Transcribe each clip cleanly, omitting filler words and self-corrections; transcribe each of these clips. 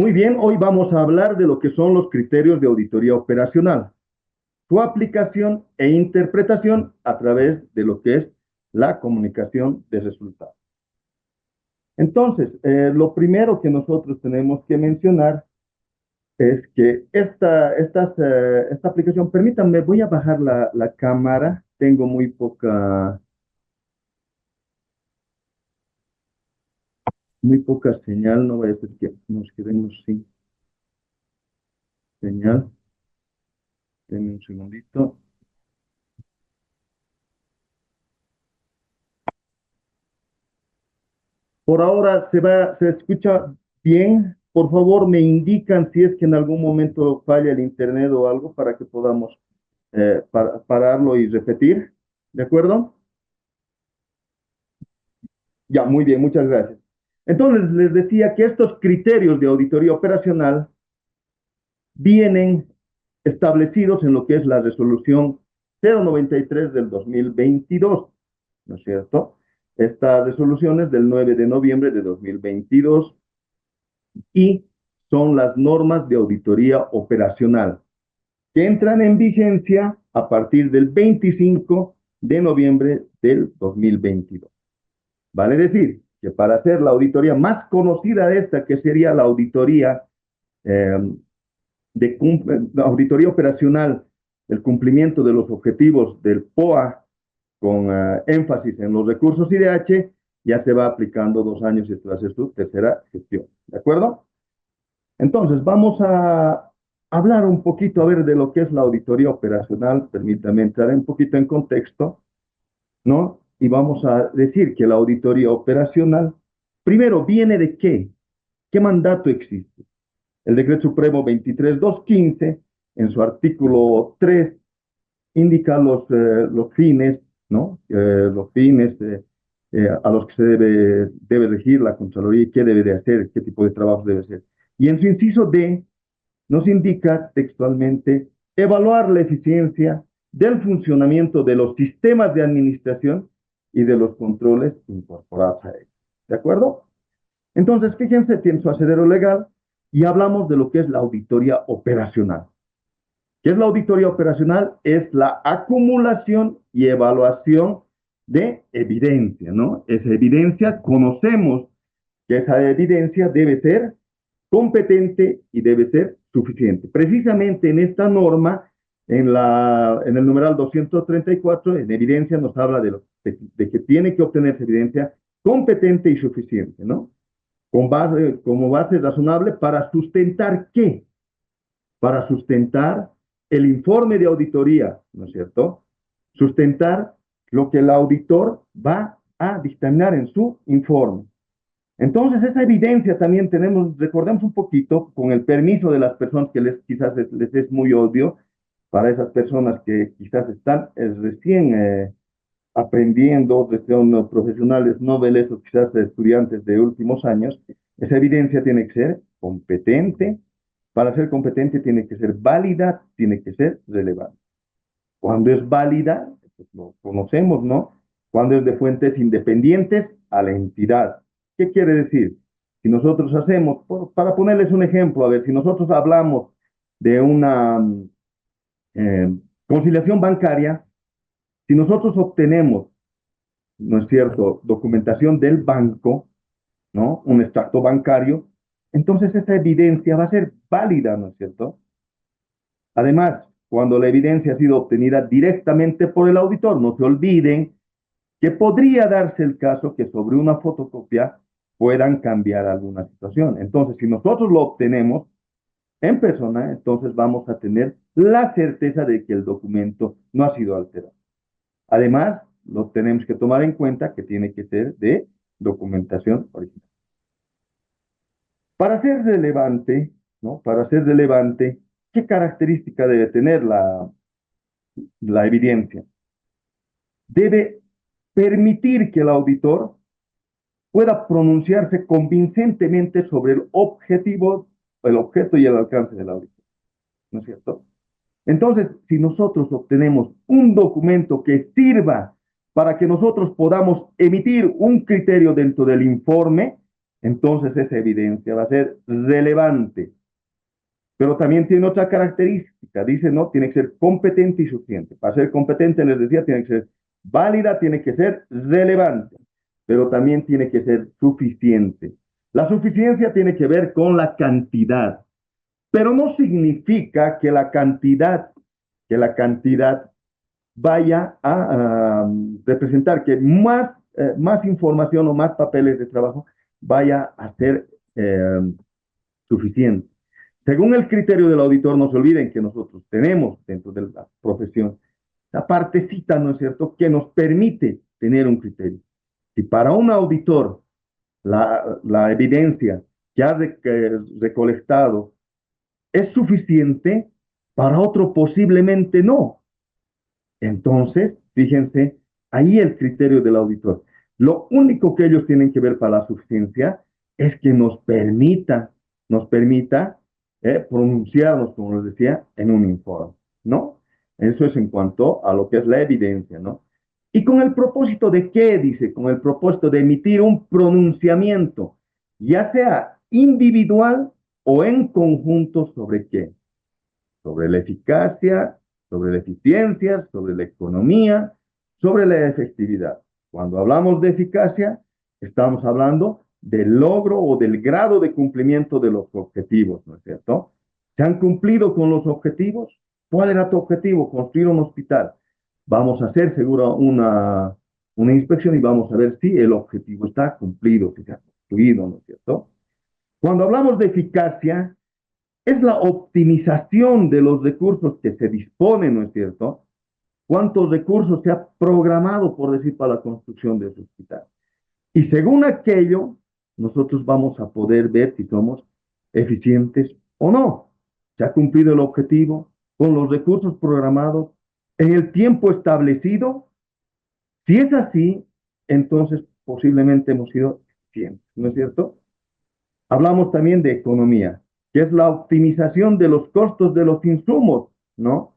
Muy bien, hoy vamos a hablar de lo que son los criterios de auditoría operacional, su aplicación e interpretación a través de lo que es la comunicación de resultados. Entonces, lo primero que nosotros tenemos que mencionar es que esta aplicación, permítanme, voy a bajar la cámara, tengo muy poca señal, no vaya a ser que nos quedemos sin señal. Denme un segundito. Por ahora se escucha bien. Por favor, me indican si es que en algún momento falla el internet o algo para que podamos pararlo y repetir. ¿De acuerdo? Ya, muy bien, muchas gracias. Entonces, les decía que estos criterios de auditoría operacional vienen establecidos en lo que es la resolución 093 del 2022, ¿no es cierto? Esta resolución es del 9 de noviembre de 2022 y son las normas de auditoría operacional que entran en vigencia a partir del 25 de noviembre del 2022. Vale decir que para hacer la auditoría más conocida de esta, que sería la auditoría eh, la auditoría operacional del cumplimiento de los objetivos del POA con énfasis en los recursos IDH, ya se va aplicando 2 años y esto va a ser su tercera gestión. ¿De acuerdo? Entonces, vamos a hablar un poquito, a ver, de lo que es la auditoría operacional. Permítame entrar un poquito en contexto, ¿no? Y vamos a decir que la auditoría operacional, primero, ¿viene de qué? ¿Qué mandato existe? El Decreto Supremo 23215, en su artículo 3, indica los fines, ¿no? Los fines a los que se debe regir la Contraloría y qué debe de hacer, qué tipo de trabajo debe hacer. Y en su inciso D, nos indica textualmente evaluar la eficiencia del funcionamiento de los sistemas de administración y de los controles incorporados a ellos. ¿De acuerdo? Entonces, fíjense, tiene su asidero legal y hablamos de lo que es la auditoría operacional. ¿Qué es la auditoría operacional? Es la acumulación y evaluación de evidencia, ¿no? Esa evidencia, conocemos que esa evidencia debe ser competente y debe ser suficiente. Precisamente en esta norma, en el numeral 234, en evidencia nos habla de que tiene que obtenerse evidencia competente y suficiente, ¿no? Como base razonable para sustentar ¿qué? Para sustentar el informe de auditoría, ¿no es cierto? Sustentar lo que el auditor va a dictaminar en su informe. Entonces, esa evidencia también tenemos, recordemos un poquito, con el permiso de las personas que quizás les es muy obvio, para esas personas que quizás están recién aprendiendo, son profesionales noveles o quizás estudiantes de últimos años, esa evidencia tiene que ser competente. Para ser competente tiene que ser válida, tiene que ser relevante. Cuando es válida, pues lo conocemos, ¿no? Cuando es de fuentes independientes a la entidad. ¿Qué quiere decir? Si nosotros hacemos, para ponerles un ejemplo, a ver, si nosotros hablamos de una conciliación bancaria, si nosotros obtenemos, ¿no es cierto?, documentación del banco, ¿no?, un extracto bancario, entonces esa evidencia va a ser válida, ¿no es cierto? Además, cuando la evidencia ha sido obtenida directamente por el auditor, no se olviden que podría darse el caso que sobre una fotocopia puedan cambiar alguna situación. Entonces, si nosotros lo obtenemos en persona, entonces vamos a tener la certeza de que el documento no ha sido alterado. Además, lo tenemos que tomar en cuenta que tiene que ser de documentación original. Para ser relevante, ¿no? Para ser relevante, ¿qué característica debe tener la evidencia? Debe permitir que el auditor pueda pronunciarse convincentemente sobre el objetivo, el objeto y el alcance del auditor, ¿no es cierto? Entonces, si nosotros obtenemos un documento que sirva para que nosotros podamos emitir un criterio dentro del informe, entonces esa evidencia va a ser relevante. Pero también tiene otra característica, dice, ¿no? Tiene que ser competente y suficiente. Para ser competente, les decía, tiene que ser válida, tiene que ser relevante, pero también tiene que ser suficiente. La suficiencia tiene que ver con la cantidad, pero no significa que la cantidad vaya a representar que más información o más papeles de trabajo vaya a ser suficiente. Según el criterio del auditor, no se olviden que nosotros tenemos dentro de la profesión la partecita, ¿no es cierto?, que nos permite tener un criterio. Si para un auditor la evidencia que ha recolectado es suficiente, para otro posiblemente no. Entonces, fíjense, ahí el criterio del auditor. Lo único que ellos tienen que ver para la suficiencia es que nos permita pronunciarnos, como les decía, en un informe, ¿no? Eso es en cuanto a lo que es la evidencia, ¿no? ¿Y con el propósito de qué? Dice, con el propósito de emitir un pronunciamiento, ya sea individual o en conjunto, ¿sobre qué? Sobre la eficacia, sobre la eficiencia, sobre la economía, sobre la efectividad. Cuando hablamos de eficacia, estamos hablando del logro o del grado de cumplimiento de los objetivos, ¿no es cierto? ¿Se han cumplido con los objetivos? ¿Cuál era tu objetivo? Construir un hospital. Vamos a hacer seguro una inspección y vamos a ver si el objetivo está cumplido, si se ha construido, ¿no es cierto? Cuando hablamos de eficacia, es la optimización de los recursos que se disponen, ¿no es cierto? ¿Cuántos recursos se ha programado, por decir, para la construcción de ese hospital? Y según aquello, nosotros vamos a poder ver si somos eficientes o no. ¿Se ha cumplido el objetivo con los recursos programados en el tiempo establecido? Si es así, entonces posiblemente hemos sido eficientes, ¿no es cierto? Hablamos también de economía, que es la optimización de los costos de los insumos, ¿no?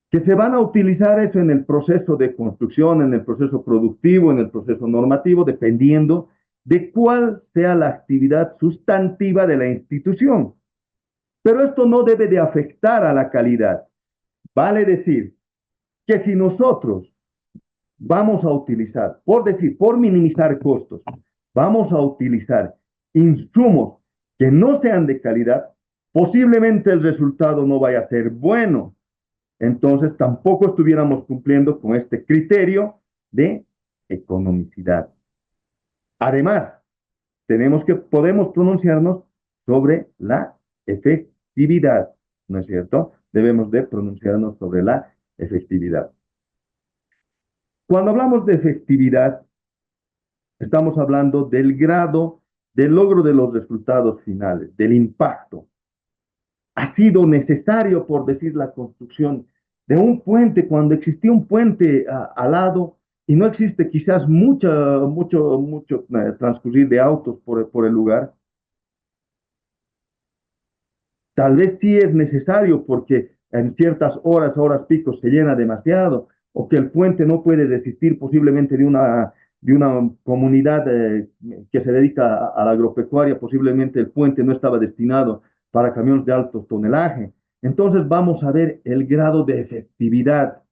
Que se van a utilizar eso en el proceso de construcción, en el proceso productivo, en el proceso normativo, dependiendo de cuál sea la actividad sustantiva de la institución. Pero esto no debe de afectar a la calidad. Vale decir que si nosotros vamos a utilizar, por minimizar costos, vamos a utilizar insumos que no sean de calidad, posiblemente el resultado no vaya a ser bueno. Entonces tampoco estuviéramos cumpliendo con este criterio de economicidad. Además, podemos pronunciarnos sobre la efectividad, ¿no es cierto? Debemos de pronunciarnos sobre la efectividad. Cuando hablamos de efectividad, estamos hablando del grado de logro de los resultados finales, del impacto. Ha sido necesario, por decir, la construcción de un puente, cuando existía un puente al lado y no existe quizás mucho transcurrir de autos por el lugar. Tal vez sí es necesario porque en ciertas horas pico se llena demasiado, o que el puente no puede resistir posiblemente de una comunidad que se dedica a la agropecuaria, posiblemente el puente no estaba destinado para camiones de alto tonelaje. Entonces vamos a ver el grado de efectividad.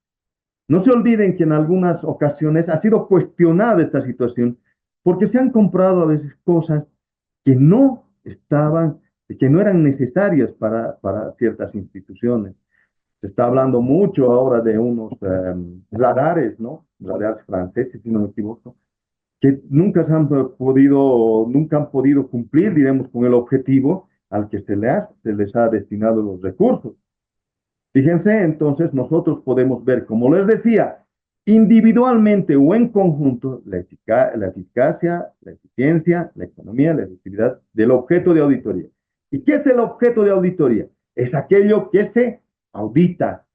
No se olviden que en algunas ocasiones ha sido cuestionada esta situación porque se han comprado a veces cosas que no estaban, que no eran necesarias para ciertas instituciones. Se está hablando mucho ahora de unos radares, ¿no? Radares franceses, si no me equivoco, que nunca han podido cumplir, diremos, con el objetivo al que se les ha destinado los recursos. Fíjense, entonces nosotros podemos ver, como les decía, individualmente o en conjunto, la eficacia, la eficiencia, la economía, la efectividad del objeto de auditoría. ¿Y qué es el objeto de auditoría? Es aquello que se audita.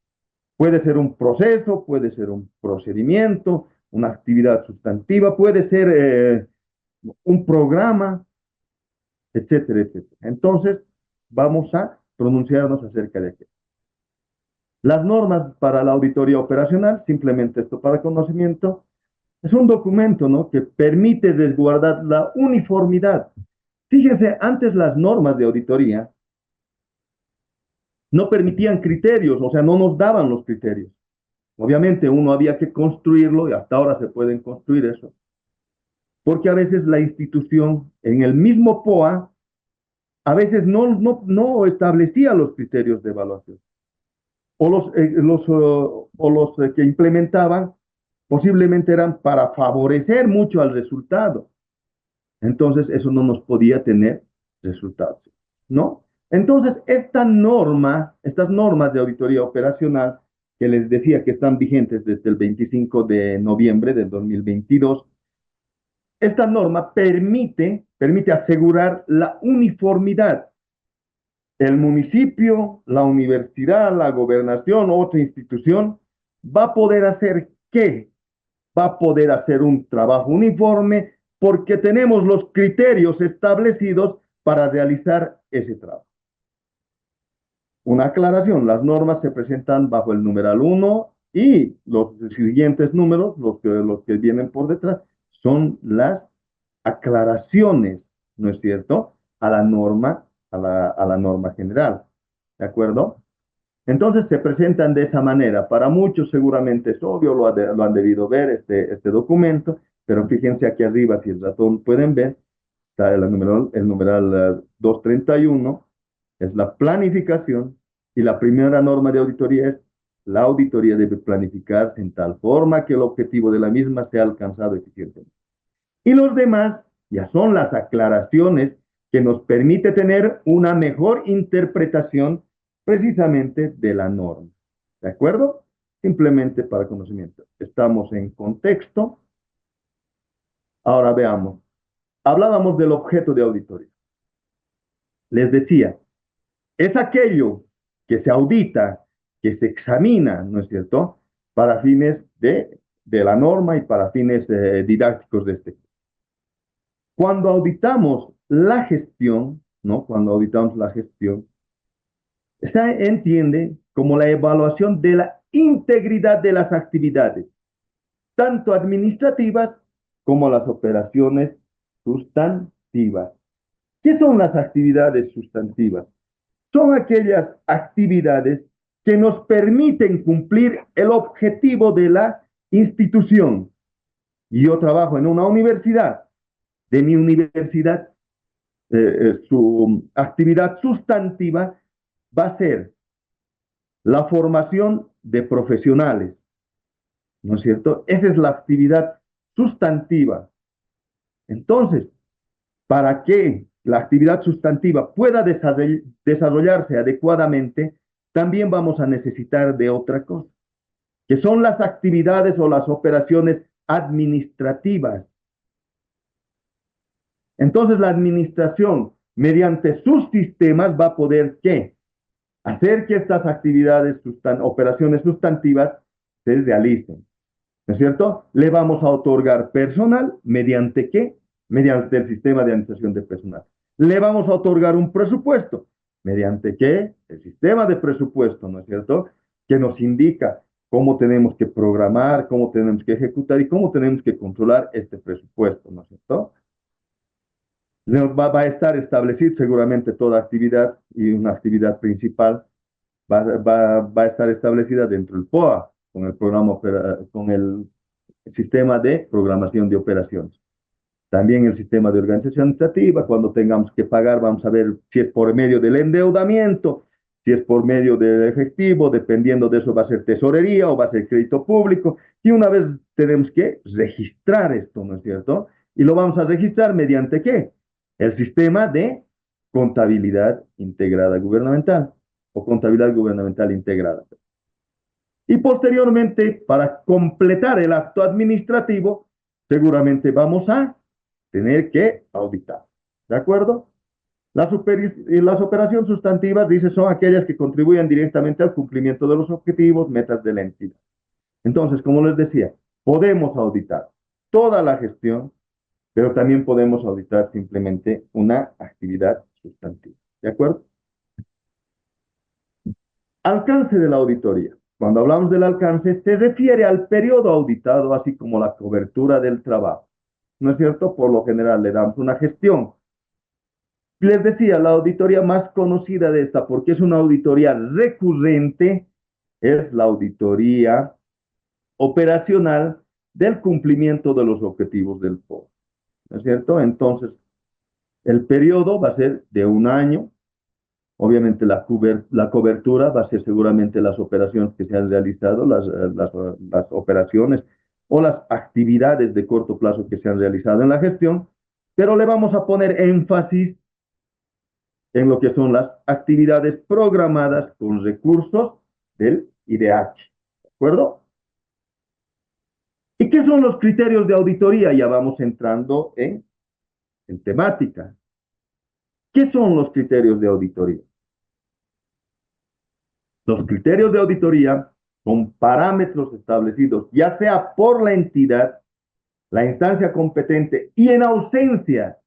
Puede ser un proceso, puede ser un procedimiento, una actividad sustantiva, puede ser un programa, etcétera, etcétera. Entonces, vamos a pronunciarnos acerca de aquello. Las normas para la auditoría operacional, simplemente esto para conocimiento, Es un documento, ¿no?, que permite resguardar la uniformidad. Fíjense, antes las normas de auditoría no permitían criterios, o sea, no nos daban los criterios. Obviamente uno había que construirlo y hasta ahora se pueden construir eso, porque a veces la institución en el mismo POA a veces no establecía los criterios de evaluación o los que implementaban posiblemente eran para favorecer mucho al resultado. Entonces eso no nos podía tener resultados, ¿no? Entonces estas normas de auditoría operacional que les decía que están vigentes desde el 25 de noviembre del 2022, esta norma permite asegurar la uniformidad. El municipio, la universidad, la gobernación o otra institución va a poder hacer ¿qué? Va a poder hacer un trabajo uniforme porque tenemos los criterios establecidos para realizar ese trabajo. Una aclaración, las normas se presentan bajo el numeral 1 y los siguientes números, los que vienen por detrás, son las aclaraciones, ¿no es cierto?, a la norma, a la norma general, ¿de acuerdo? Entonces se presentan de esa manera. Para muchos seguramente es obvio, lo han debido ver este documento, pero fíjense aquí arriba, si el ratón pueden ver, está el numeral 231, es la planificación, y la primera norma de auditoría es: la auditoría debe planificarse en tal forma que el objetivo de la misma sea alcanzado eficientemente. Y los demás ya son las aclaraciones que nos permite tener una mejor interpretación precisamente de la norma. ¿De acuerdo? Simplemente para conocimiento. Estamos en contexto. Ahora veamos. Hablábamos del objeto de auditoría. Les decía, es aquello que se audita, que se examina, ¿no es cierto?, para fines de la norma y para fines didácticos de este. Cuando auditamos la gestión, ¿no? Cuando auditamos la gestión, se entiende como la evaluación de la integridad de las actividades, tanto administrativas como las operaciones sustantivas. ¿Qué son las actividades sustantivas? Son aquellas actividades que nos permiten cumplir el objetivo de la institución. Y yo trabajo en una universidad. De mi universidad, su actividad sustantiva va a ser la formación de profesionales, ¿no es cierto? Esa es la actividad sustantiva. Entonces, para que la actividad sustantiva pueda desarrollarse adecuadamente, también vamos a necesitar de otra cosa, que son las actividades o las operaciones administrativas. Entonces, la administración, mediante sus sistemas, va a poder, ¿qué? Hacer que estas actividades, operaciones sustantivas, se realicen. ¿No es cierto? Le vamos a otorgar personal, ¿mediante qué? Mediante el sistema de administración de personal. Le vamos a otorgar un presupuesto, ¿mediante qué? El sistema de presupuesto, ¿no es cierto?, que nos indica cómo tenemos que programar, cómo tenemos que ejecutar y cómo tenemos que controlar este presupuesto, ¿no es cierto? Va a estar establecida seguramente toda actividad, y una actividad principal va a estar establecida dentro del POA, con el con el sistema de programación de operaciones. También el sistema de organización administrativa. Cuando tengamos que pagar, vamos a ver si es por medio del endeudamiento, si es por medio del efectivo, dependiendo de eso va a ser tesorería o va a ser crédito público. Y una vez tenemos que registrar esto, ¿no es cierto? Y lo vamos a registrar mediante ¿qué? El sistema de contabilidad integrada gubernamental o contabilidad gubernamental integrada. Y posteriormente, para completar el acto administrativo, seguramente vamos a tener que auditar. ¿De acuerdo? Las operaciones sustantivas, dice, son aquellas que contribuyen directamente al cumplimiento de los objetivos, metas de la entidad. Entonces, como les decía, podemos auditar toda la gestión, pero también podemos auditar simplemente una actividad sustantiva. ¿De acuerdo? Alcance de la auditoría. Cuando hablamos del alcance, se refiere al periodo auditado, así como la cobertura del trabajo. ¿No es cierto? Por lo general le damos una gestión. Les decía, la auditoría más conocida de esta, porque es una auditoría recurrente, es la auditoría operacional del cumplimiento de los objetivos del foro. ¿No es cierto? Entonces, el periodo va a ser de un año. Obviamente la cobertura va a ser seguramente las operaciones que se han realizado, las operaciones o las actividades de corto plazo que se han realizado en la gestión, pero le vamos a poner énfasis en lo que son las actividades programadas con recursos del IDH. ¿De acuerdo? ¿Y qué son los criterios de auditoría? Ya vamos entrando en temática. ¿Qué son los criterios de auditoría? Los criterios de auditoría son parámetros establecidos, ya sea por la entidad, la instancia competente, y en ausencia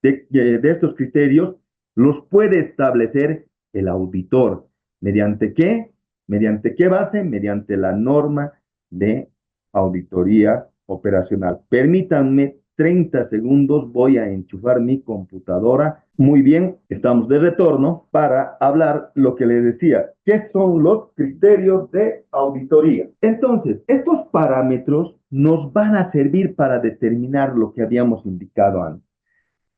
de estos criterios, los puede establecer el auditor. ¿Mediante qué? ¿Mediante qué base? Mediante la norma de auditoría operacional. Permítanme 30 segundos, voy a enchufar mi computadora. Muy bien, estamos de retorno para hablar lo que les decía. ¿Qué son los criterios de auditoría? Entonces, estos parámetros nos van a servir para determinar lo que habíamos indicado antes: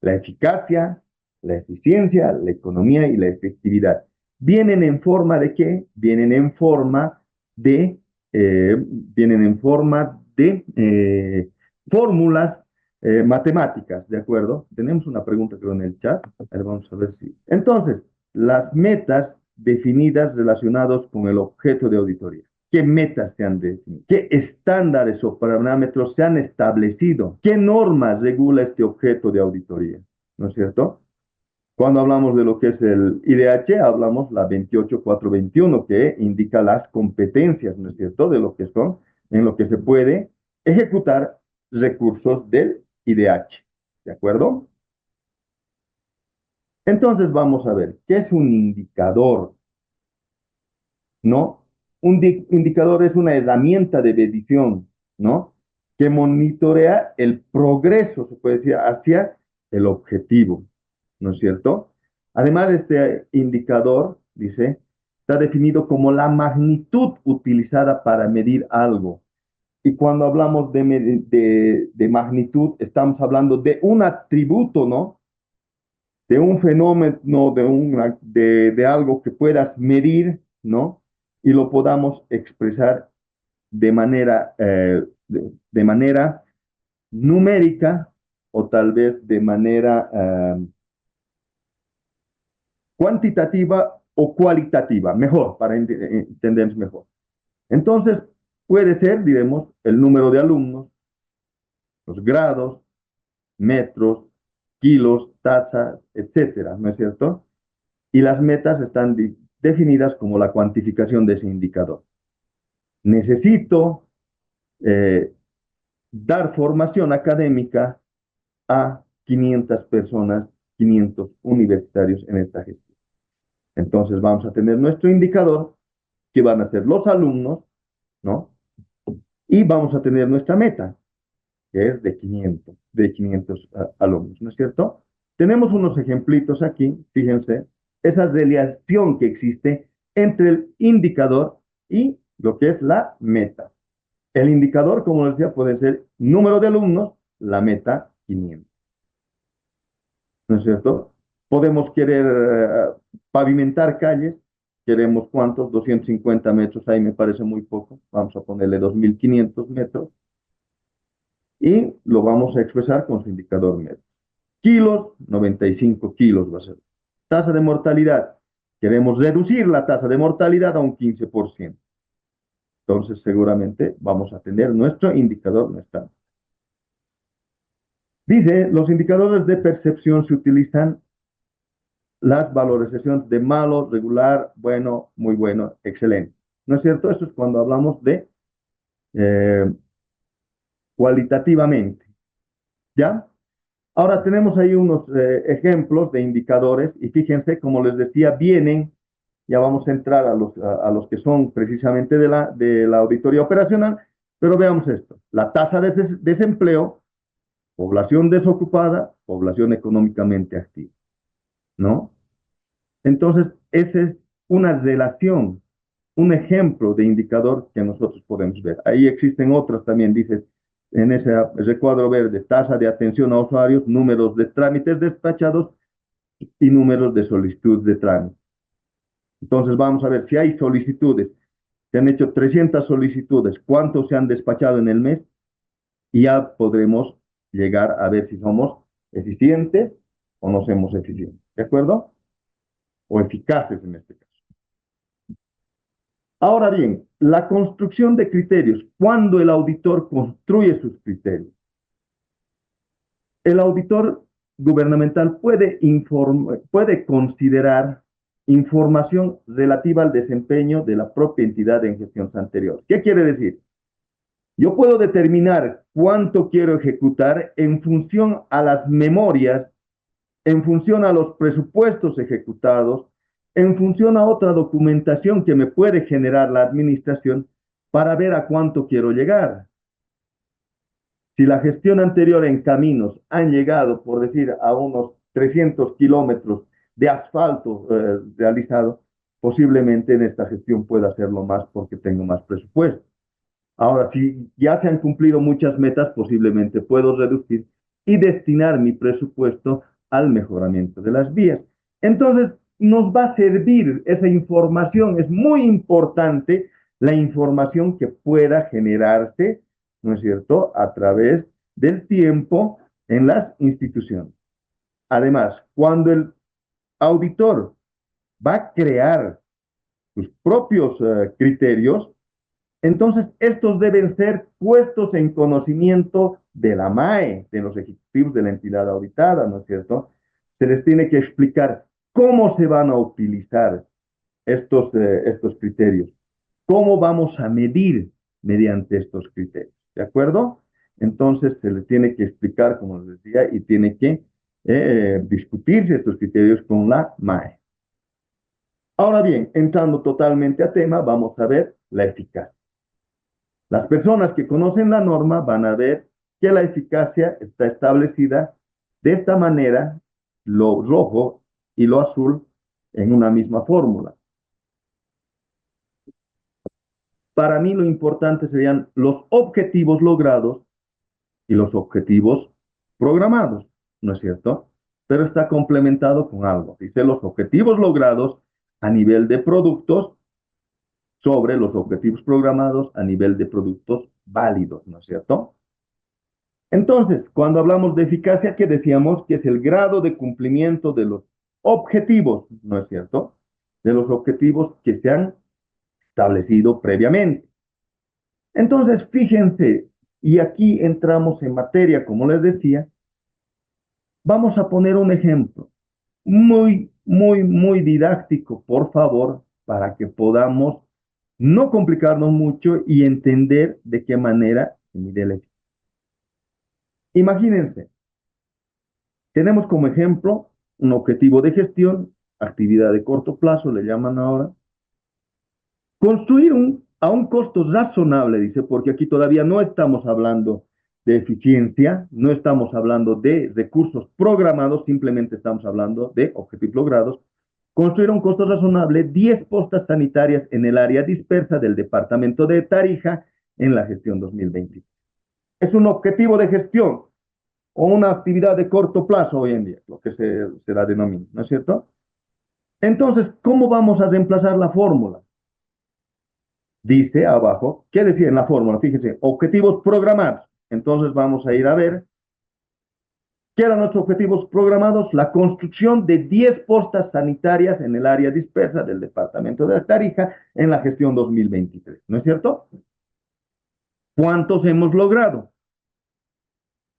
la eficacia, la eficiencia, la economía y la efectividad. ¿Vienen en forma de qué? Vienen en forma de, fórmulas matemáticas, ¿de acuerdo? Tenemos una pregunta creo en el chat. A ver, vamos a ver si. Entonces, las metas definidas relacionadas con el objeto de auditoría. ¿Qué metas se han definido? ¿Qué estándares o parámetros se han establecido? ¿Qué normas regula este objeto de auditoría? ¿No es cierto? Cuando hablamos de lo que es el IDH, hablamos la 28421, que indica las competencias, ¿no es cierto?, de lo que son, en lo que se puede ejecutar recursos del IDH. ¿De acuerdo? Entonces vamos a ver, ¿qué es un indicador? ¿No? Un indicador es una herramienta de medición, ¿no? Que monitorea el progreso, se puede decir, hacia el objetivo, ¿no es cierto? Además, este indicador, dice, está definido como la magnitud utilizada para medir algo. Y cuando hablamos de magnitud, estamos hablando de un atributo, ¿no? De un fenómeno, de algo que puedas medir, ¿no? Y lo podamos expresar de manera numérica o tal vez de manera cuantitativa o cualitativa, mejor, para entender mejor. Entonces, puede ser, diremos, el número de alumnos, los grados, metros, kilos, tazas, etcétera, ¿no es cierto? Y las metas están definidas como la cuantificación de ese indicador. Necesito dar formación académica a 500 personas, 500 universitarios en esta gestión. Entonces vamos a tener nuestro indicador, que van a ser los alumnos, ¿no? Y vamos a tener nuestra meta, que es de 500 alumnos, ¿no es cierto? Tenemos unos ejemplitos aquí, fíjense, esa relación que existe entre el indicador y lo que es la meta. El indicador, como les decía, puede ser número de alumnos, la meta 500. ¿No es cierto? Podemos querer pavimentar calles, queremos ¿cuántos? 250 metros, ahí me parece muy poco, vamos a ponerle 2500 metros, y lo vamos a expresar con su indicador metro. Kilos, 95 kilos va a ser. Tasa de mortalidad, queremos reducir la tasa de mortalidad a un 15%. Entonces, seguramente vamos a tener nuestro indicador, nuestra. Dice, los indicadores de percepción se utilizan las valorizaciones de malo, regular, bueno, muy bueno, excelente. ¿No es cierto? Eso es cuando hablamos de cualitativamente. ¿Ya? Ahora tenemos ahí unos ejemplos de indicadores y fíjense, como les decía, vienen Ya vamos a entrar a los que son precisamente de la auditoría operacional, pero veamos esto. La tasa de desempleo, población desocupada, población económicamente activa, ¿no? Entonces, esa es una relación, un ejemplo de indicador que nosotros podemos ver. Ahí existen otras también, dice, en ese recuadro verde, tasa de atención a usuarios, números de trámites despachados y números de solicitud de trámite. Entonces, vamos a ver si hay solicitudes. Se han hecho 300 solicitudes, ¿cuántos se han despachado en el mes? Y ya podremos llegar a ver si somos eficientes o no somos eficientes. ¿De acuerdo? O eficaces en este caso. Ahora bien, la construcción de criterios. ¿Cuándo el auditor construye sus criterios? El auditor gubernamental puede considerar información relativa al desempeño de la propia entidad en gestiones anteriores. ¿Qué quiere decir? Yo puedo determinar cuánto quiero ejecutar en función a las memorias, en función a los presupuestos ejecutados, en función a otra documentación que me puede generar la administración para ver a cuánto quiero llegar. Si la gestión anterior en caminos han llegado, por decir, a unos 300 kilómetros de asfalto realizado, posiblemente en esta gestión pueda hacerlo más porque tengo más presupuesto. Ahora, si ya se han cumplido muchas metas, posiblemente puedo reducir y destinar mi presupuesto al mejoramiento de las vías. Entonces, nos va a servir esa información. Es muy importante la información que pueda generarse, ¿no es cierto?, a través del tiempo en las instituciones. Además, cuando el auditor va a crear sus propios criterios, entonces estos deben ser puestos en conocimiento de la MAE, de los ejecutivos de la entidad auditada, ¿no es cierto? Se les tiene que explicar cómo se van a utilizar estos criterios, cómo vamos a medir mediante estos criterios, ¿de acuerdo? Entonces se les tiene que explicar, como les decía, y tiene que discutirse estos criterios con la MAE. Ahora bien, entrando totalmente a tema, vamos a ver la eficacia. Las personas que conocen la norma van a ver que la eficacia está establecida de esta manera, lo rojo y lo azul, en una misma fórmula. Para mí lo importante serían los objetivos logrados y los objetivos programados, ¿no es cierto? Pero está complementado con algo. Dice los objetivos logrados a nivel de productos sobre los objetivos programados a nivel de productos válidos, ¿no es cierto? Entonces, cuando hablamos de eficacia, ¿qué decíamos? Que es el grado de cumplimiento de los objetivos, ¿no es cierto? De los objetivos que se han establecido previamente. Entonces, fíjense, y aquí entramos en materia, como les decía, vamos a poner un ejemplo muy didáctico, por favor, para que podamos no complicarnos mucho y entender de qué manera se mide la eficacia. Imagínense, tenemos como ejemplo un objetivo de gestión, actividad de corto plazo, le llaman ahora. Construir a un costo razonable, dice, porque aquí todavía no estamos hablando de eficiencia, no estamos hablando de recursos programados, simplemente estamos hablando de objetivos logrados. Construir a un costo razonable 10 postas sanitarias en el área dispersa del departamento de Tarija en la gestión 2020. Es un objetivo de gestión o una actividad de corto plazo hoy en día, lo que se la denomina, ¿no es cierto? Entonces, ¿cómo vamos a reemplazar la fórmula? Dice abajo, ¿qué decía en la fórmula? Fíjense, objetivos programados. Entonces vamos a ir a ver qué eran nuestros objetivos programados. La construcción de 10 postas sanitarias en el área dispersa del departamento de Tarija en la gestión 2023, ¿no es cierto? ¿Cuántos hemos logrado?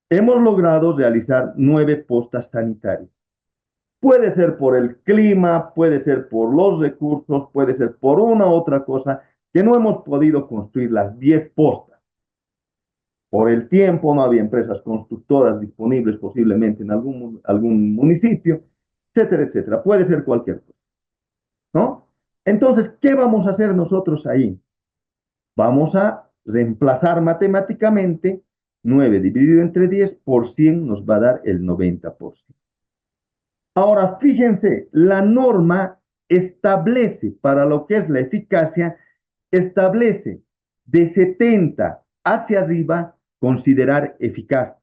Hemos logrado realizar 9 postas sanitarias. Puede ser por el clima, puede ser por los recursos, puede ser por una u otra cosa, que no hemos podido construir las 10 postas. Por el tiempo, no había empresas constructoras disponibles posiblemente en algún municipio, etcétera, etcétera. Puede ser cualquier cosa, ¿no? Entonces, ¿qué vamos a hacer nosotros ahí? Vamos a reemplazar matemáticamente 9 dividido entre 10 por 100 nos va a dar el 90%. Ahora, fíjense, la norma establece para lo que es la eficacia, establece de 70 hacia arriba considerar eficaz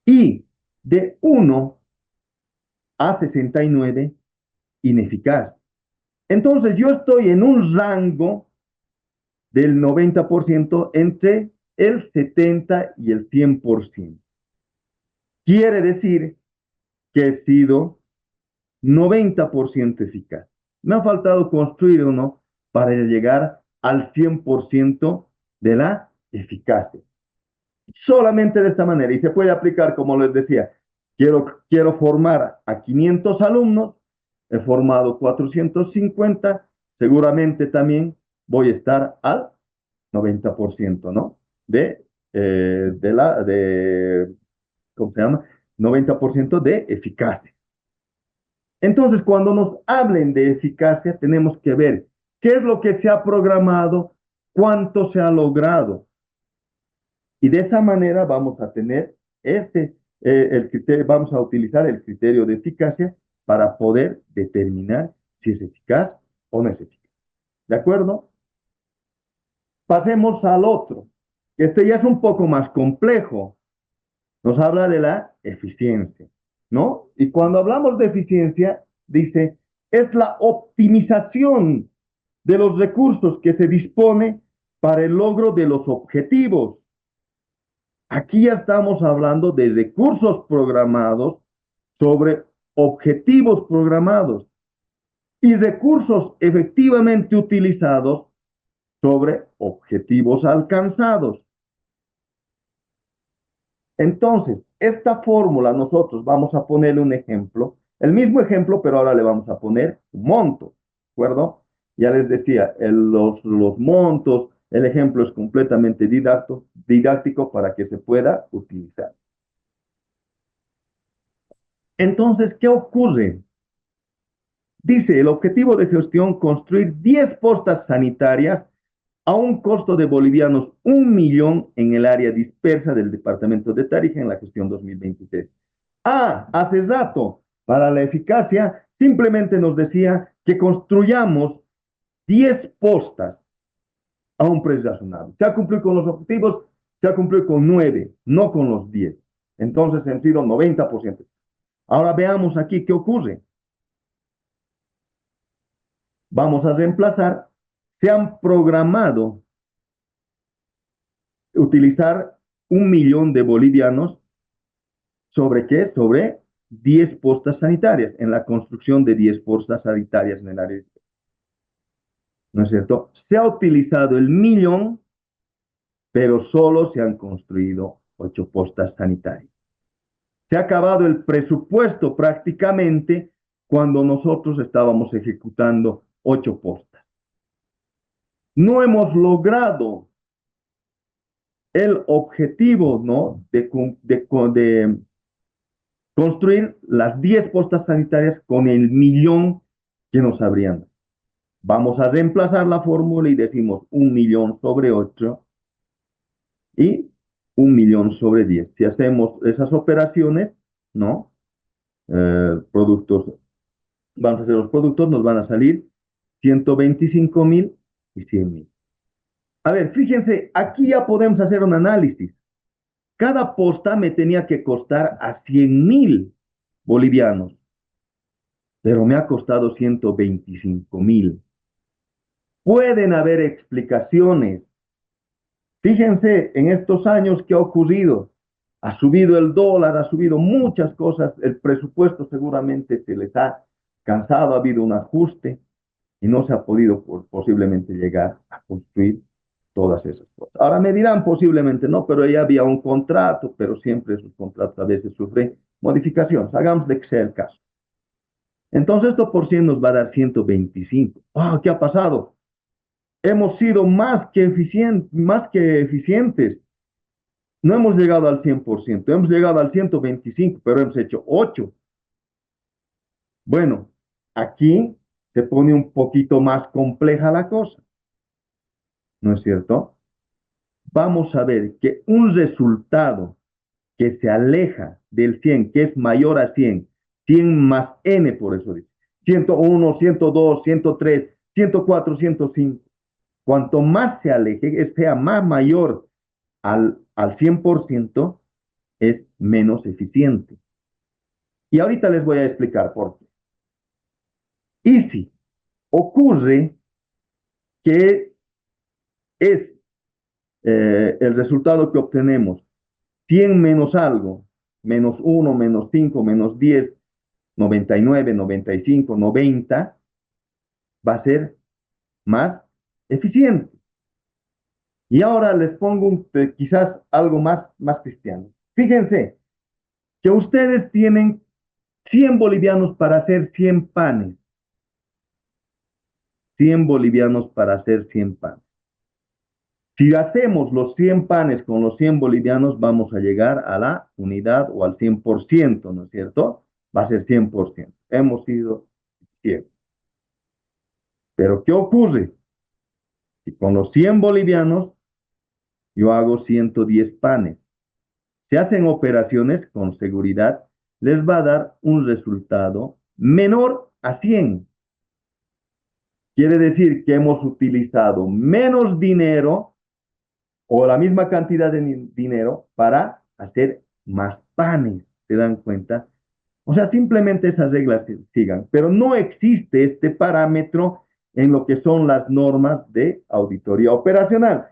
y de 1 a 69 ineficaz. Entonces yo estoy en un rango del 90% entre el 70 y el 100%. Quiere decir que he sido 90% eficaz. Me ha faltado construir uno para llegar al 100% de la eficacia. Solamente de esta manera. Y se puede aplicar, como les decía, quiero formar a 500 alumnos, he formado 450, seguramente también voy a estar al 90%, ¿no? ¿Cómo se llama? 90% de eficacia. Entonces, cuando nos hablen de eficacia, tenemos que ver qué es lo que se ha programado, cuánto se ha logrado. Y de esa manera vamos a tener vamos a utilizar el criterio de eficacia para poder determinar si es eficaz o no es eficaz. ¿De acuerdo? Pasemos al otro. Este ya es un poco más complejo. Nos habla de la eficiencia, ¿no? Y cuando hablamos de eficiencia, dice, es la optimización de los recursos que se dispone para el logro de los objetivos. Aquí ya estamos hablando de recursos programados sobre objetivos programados y recursos efectivamente utilizados sobre objetivos alcanzados. Entonces, esta fórmula nosotros vamos a ponerle un ejemplo, el mismo ejemplo, pero ahora le vamos a poner un monto, ¿de acuerdo? Ya les decía, los montos, el ejemplo es completamente didáctico para que se pueda utilizar. Entonces, ¿qué ocurre? Dice, el objetivo de gestión, construir 10 postas sanitarias a un costo de bolivianos 1.000.000 en el área dispersa del departamento de Tarija en la gestión 2023. Hace rato, para la eficacia, simplemente nos decía que construyamos 10 postas a un precio razonable. Se ha cumplido con los objetivos, se ha cumplido con 9, no con los 10. Entonces, han sido 90%. Ahora veamos aquí qué ocurre. Vamos a reemplazar, se han programado utilizar 1.000.000 de bolivianos ¿sobre qué? Sobre 10 postas sanitarias, en la construcción de 10 postas sanitarias en el área. ¿No es cierto? Se ha utilizado el 1.000.000, pero solo se han construido 8 postas sanitarias. Se ha acabado el presupuesto prácticamente cuando nosotros estábamos ejecutando 8 postas. No hemos logrado el objetivo, ¿no? de construir las 10 postas sanitarias con el 1.000.000 que nos habrían dado. Vamos a reemplazar la fórmula y decimos 1.000.000 sobre 8 y 1.000.000 sobre 10. Si hacemos esas operaciones, ¿no? Productos, vamos a hacer los productos, nos van a salir 125.000 y 100.000. A ver, fíjense, aquí ya podemos hacer un análisis. Cada posta me tenía que costar a 100.000 bolivianos, pero me ha costado 125.000. Pueden haber explicaciones. Fíjense, en estos años, ¿qué ha ocurrido? Ha subido el dólar, ha subido muchas cosas, el presupuesto seguramente se les ha cansado, ha habido un ajuste y no se ha podido posiblemente llegar a construir todas esas cosas. Ahora me dirán posiblemente no, pero ya había un contrato, pero siempre esos contratos a veces sufren modificaciones. Hagamos de que sea el caso. Entonces esto por 100 nos va a dar 125. ¿Qué ha pasado? Hemos sido más que eficientes. No hemos llegado al 100%, hemos llegado al 125, pero hemos hecho 8. Bueno, aquí se pone un poquito más compleja la cosa, ¿no es cierto? Vamos a ver que un resultado que se aleja del 100, que es mayor a 100, 100 más n, por eso dice, 101, 102, 103, 104, 105, cuanto más se aleje, sea más mayor al 100%, es menos eficiente. Y ahorita les voy a explicar por qué. Y si ocurre que es el resultado que obtenemos 100 menos algo, menos 1, menos 5, menos 10, 99, 95, 90, va a ser más eficiente. Y ahora les pongo quizás algo más cristiano. Fíjense que ustedes tienen 100 bolivianos para hacer 100 panes. 100 bolivianos para hacer 100 panes. Si hacemos los 100 panes con los 100 bolivianos, vamos a llegar a la unidad o al 100%, ¿no es cierto? Va a ser 100%. Hemos sido 100. Pero ¿qué ocurre? Si con los 100 bolivianos yo hago 110 panes, se hacen operaciones con seguridad, les va a dar un resultado menor a 100. Quiere decir que hemos utilizado menos dinero o la misma cantidad de dinero para hacer más panes. ¿Se dan cuenta? O sea, simplemente esas reglas se sigan, pero no existe este parámetro en lo que son las normas de auditoría operacional.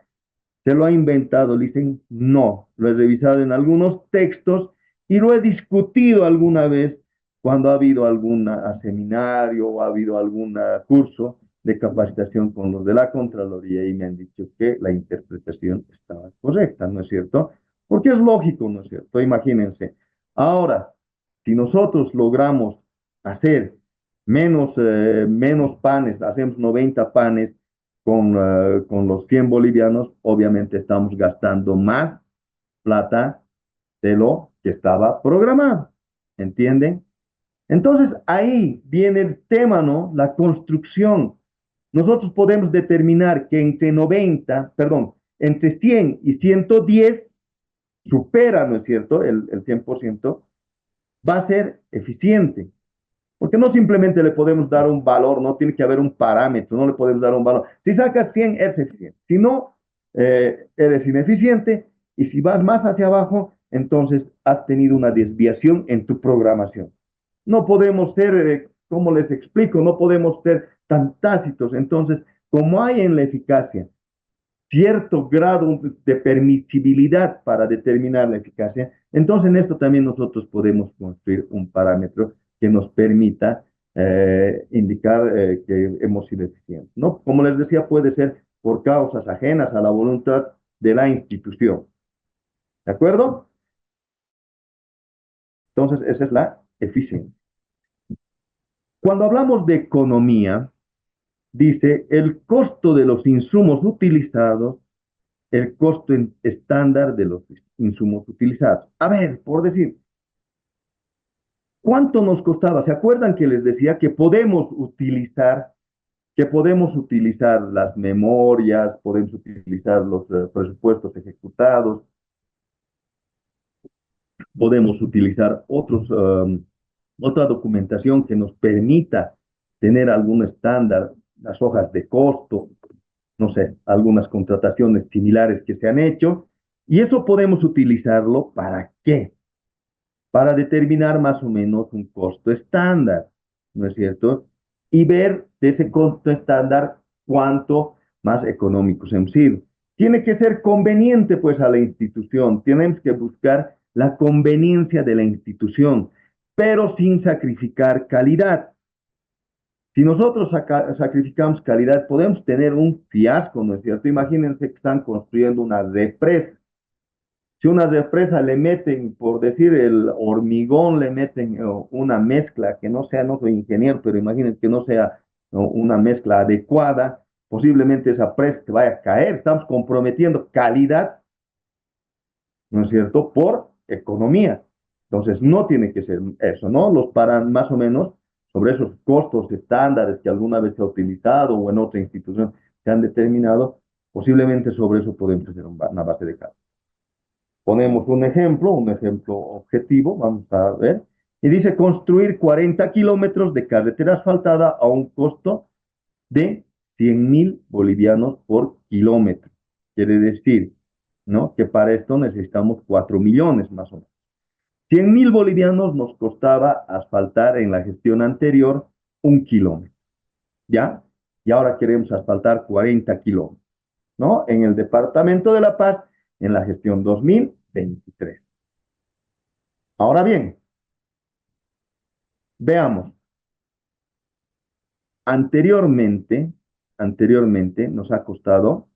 ¿Se lo ha inventado? Dicen, no, lo he revisado en algunos textos y lo he discutido alguna vez cuando ha habido algún seminario o ha habido algún curso de capacitación con los de la Contraloría y me han dicho que la interpretación estaba correcta, ¿no es cierto? Porque es lógico, ¿no es cierto? Imagínense. Ahora, si nosotros logramos hacer menos panes, hacemos 90 panes, con los 100 bolivianos, obviamente estamos gastando más plata de lo que estaba programado. ¿Entienden? Entonces ahí viene el tema, ¿no? La construcción. Nosotros podemos determinar que entre 100 y 110 supera, ¿no es cierto? El 100% va a ser eficiente. Porque no simplemente le podemos dar un valor, no tiene que haber un parámetro, no le podemos dar un valor. Si sacas 100, eres eficiente. Si no, eres ineficiente. Y si vas más hacia abajo, entonces has tenido una desviación en tu programación. No podemos ser, como les explico, no podemos ser tan tácitos. Entonces, como hay en la eficacia cierto grado de permisibilidad para determinar la eficacia, entonces en esto también nosotros podemos construir un parámetro que nos permita indicar que hemos sido eficientes, ¿no? Como les decía, puede ser por causas ajenas a la voluntad de la institución. ¿De acuerdo? Entonces, esa es la eficiencia. Cuando hablamos de economía, dice el costo de los insumos utilizados, el costo estándar de los insumos utilizados. A ver, por decir, ¿cuánto nos costaba? ¿Se acuerdan que les decía que podemos utilizar las memorias, podemos utilizar los presupuestos ejecutados, podemos utilizar otra documentación que nos permita tener algún estándar, las hojas de costo, no sé, algunas contrataciones similares que se han hecho, y eso podemos utilizarlo ¿para qué? Para determinar más o menos un costo estándar, ¿no es cierto? Y ver de ese costo estándar cuánto más económicos hemos sido. Tiene que ser conveniente pues a la institución, tenemos que buscar la conveniencia de la institución, pero sin sacrificar calidad. Si nosotros sacrificamos calidad, podemos tener un fiasco, ¿no es cierto? Imagínense que están construyendo una represa. Si una represa le meten, por decir, el hormigón, le meten una mezcla que no sea, no soy ingeniero, pero imagínense que no sea una mezcla adecuada, posiblemente esa presa te vaya a caer. Estamos comprometiendo calidad, ¿no es cierto?, por economía. Entonces, no tiene que ser eso, ¿no? Los paran más o menos sobre esos costos estándares que alguna vez se ha utilizado o en otra institución se han determinado, posiblemente sobre eso podemos hacer una base de cálculo. Ponemos un ejemplo objetivo, vamos a ver, y dice construir 40 kilómetros de carretera asfaltada a un costo de 100.000 bolivianos por kilómetro. Quiere decir, ¿no?, que para esto necesitamos 4 millones más o menos. 100.000 bolivianos nos costaba asfaltar en la gestión anterior 1 kilómetro, ¿ya? Y ahora queremos asfaltar 40 kilómetros, ¿no? En el departamento de La Paz, en la gestión 2023. Ahora bien, veamos. Anteriormente nos ha costado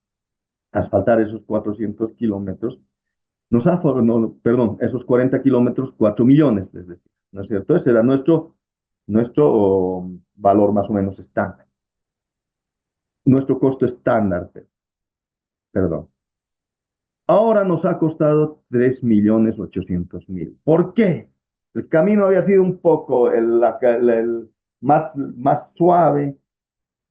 asfaltar esos 400 kilómetros, esos 40 kilómetros, 4 millones, es decir, ¿no es cierto? Ese era nuestro valor más o menos estándar. Nuestro costo estándar, perdón. Ahora nos ha costado 3.800.000. ¿Por qué? El camino había sido un poco el más suave,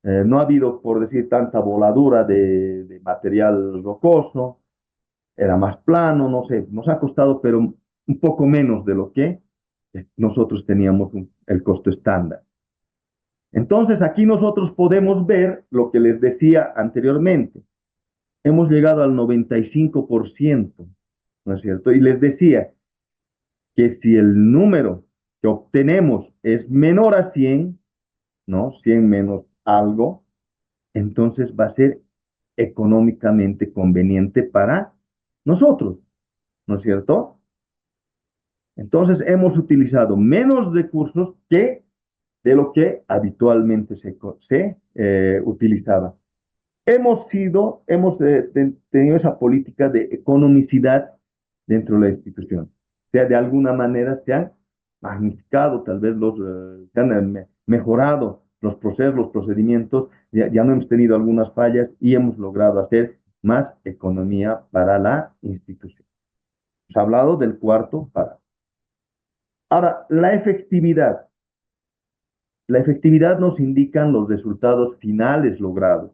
no ha habido, por decir, tanta voladura de material rocoso, era más plano, no sé, nos ha costado, pero un poco menos de lo que nosotros teníamos el costo estándar. Entonces, aquí nosotros podemos ver lo que les decía anteriormente. Hemos llegado al 95%, ¿no es cierto? Y les decía que si el número que obtenemos es menor a 100, ¿no? 100 menos algo, entonces va a ser económicamente conveniente para nosotros, ¿no es cierto? Entonces hemos utilizado menos recursos que de lo que habitualmente se utilizaba. Hemos tenido esa política de economicidad dentro de la institución. O sea, de alguna manera se han magnificado, tal vez se han mejorado los procesos, los procedimientos, ya no hemos tenido algunas fallas y hemos logrado hacer más economía para la institución. Hemos hablado del cuarto para. Ahora, la efectividad. La efectividad nos indican los resultados finales logrados.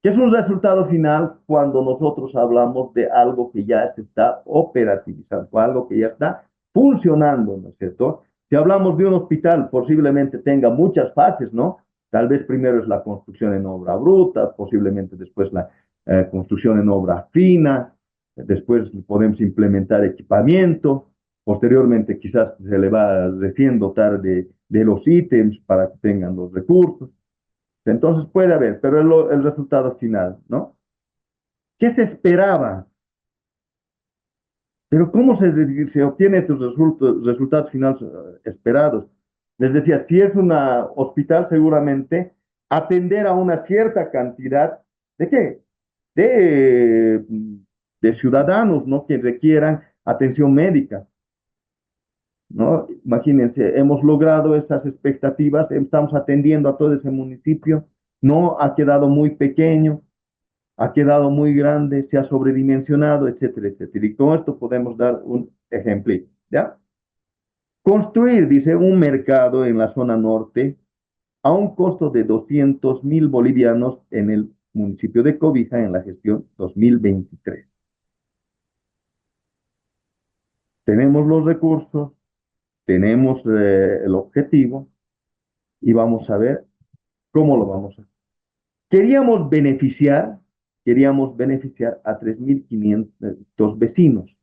¿Qué es un resultado final cuando nosotros hablamos de algo que ya se está operativizando, algo que ya está funcionando, ¿no es cierto? Si hablamos de un hospital, posiblemente tenga muchas fases, ¿no? Tal vez primero es la construcción en obra bruta, posiblemente después la construcción en obra fina, después podemos implementar equipamiento, posteriormente quizás se le va recién dotar de los ítems para que tengan los recursos. Entonces puede haber, pero el resultado final, ¿no? ¿Qué se esperaba? Pero ¿cómo se obtiene estos resultados finales esperados? Les decía, si es un hospital, seguramente atender a una cierta cantidad de ¿qué? De, de ciudadanos, ¿no? Que requieran atención médica, ¿no? Imagínense, hemos logrado esas expectativas, estamos atendiendo a todo ese municipio, no ha quedado muy pequeño, ha quedado muy grande, se ha sobredimensionado, etcétera, etcétera. Y con esto podemos dar un ejemplo, ¿ya? Construir, dice, un mercado en la zona norte a un costo de 200.000 bolivianos en el municipio de Cobija en la gestión 2023. Tenemos los recursos, tenemos el objetivo y vamos a ver cómo lo vamos a hacer. Queríamos beneficiar a 3.500 vecinos.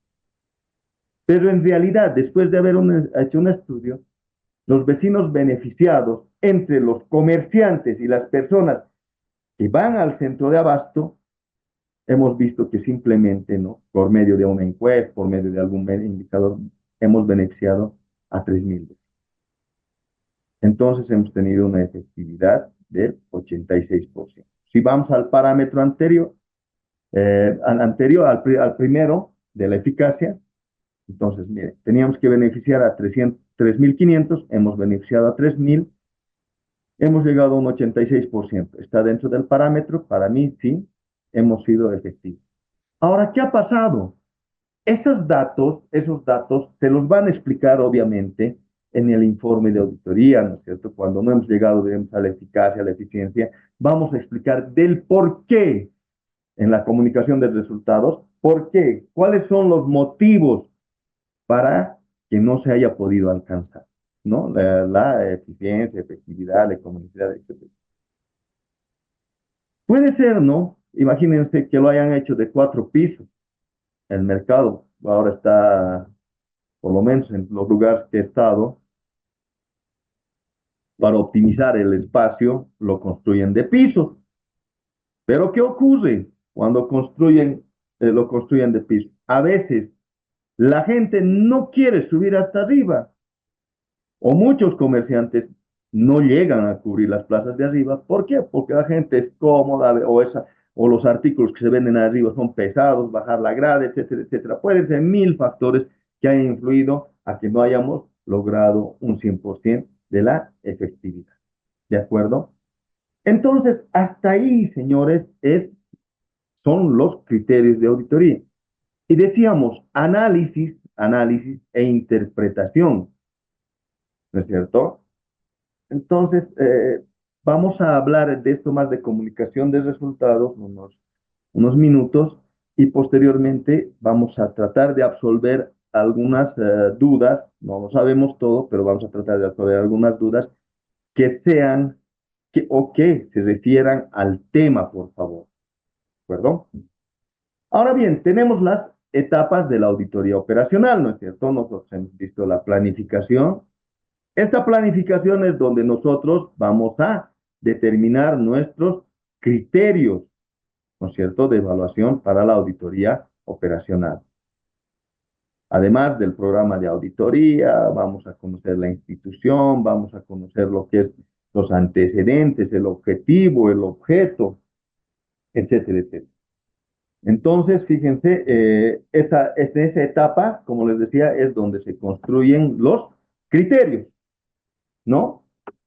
Pero en realidad, después de haber hecho un estudio, los vecinos beneficiados entre los comerciantes y las personas que van al centro de abasto, hemos visto que simplemente, ¿no?, por medio de una encuesta, por medio de algún indicador, hemos beneficiado a 3.000. Entonces hemos tenido una efectividad del 86%. Si vamos al parámetro anterior, al primero de la eficacia, entonces, mire, teníamos que beneficiar a 3.500, hemos beneficiado a 3.000, hemos llegado a un 86%. Está dentro del parámetro, para mí sí, hemos sido efectivos. Ahora, ¿qué ha pasado? Esos datos se los van a explicar, obviamente, en el informe de auditoría, ¿no es cierto? Cuando no hemos llegado, digamos, a la eficacia, a la eficiencia, vamos a explicar del por qué en la comunicación de resultados, por qué, cuáles son los motivos para que no se haya podido alcanzar, ¿no? La eficiencia, efectividad, la economicidad, etc. Puede ser, ¿no? Imagínense que lo hayan hecho de 4 pisos. El mercado ahora está, por lo menos en los lugares que he estado, para optimizar el espacio, lo construyen de pisos. Pero ¿qué ocurre cuando lo construyen de pisos? A veces la gente no quiere subir hasta arriba, o muchos comerciantes no llegan a cubrir las plazas de arriba. ¿Por qué? Porque la gente es cómoda o los artículos que se venden arriba son pesados, bajar la grada, etcétera, etcétera. Pueden ser mil factores que hayan influido a que no hayamos logrado un 100% de la efectividad. ¿De acuerdo? Entonces, hasta ahí, señores, son los criterios de auditoría. Y decíamos análisis e interpretación, ¿no es cierto? Entonces, vamos a hablar de esto más de comunicación de resultados, unos minutos, y posteriormente vamos a tratar de absolver algunas dudas, no lo sabemos todo, pero vamos a tratar de absolver algunas dudas que sean o que se refieran al tema, por favor, ¿de acuerdo? Ahora bien, tenemos las etapas de la auditoría operacional, ¿no es cierto? Nosotros hemos visto la planificación. Esta planificación es donde nosotros vamos a determinar nuestros criterios, ¿no es cierto?, de evaluación para la auditoría operacional. Además del programa de auditoría, vamos a conocer la institución, vamos a conocer lo que es los antecedentes, el objetivo, el objeto, etcétera, etcétera. Entonces, fíjense, esa etapa, como les decía, es donde se construyen los criterios, ¿no?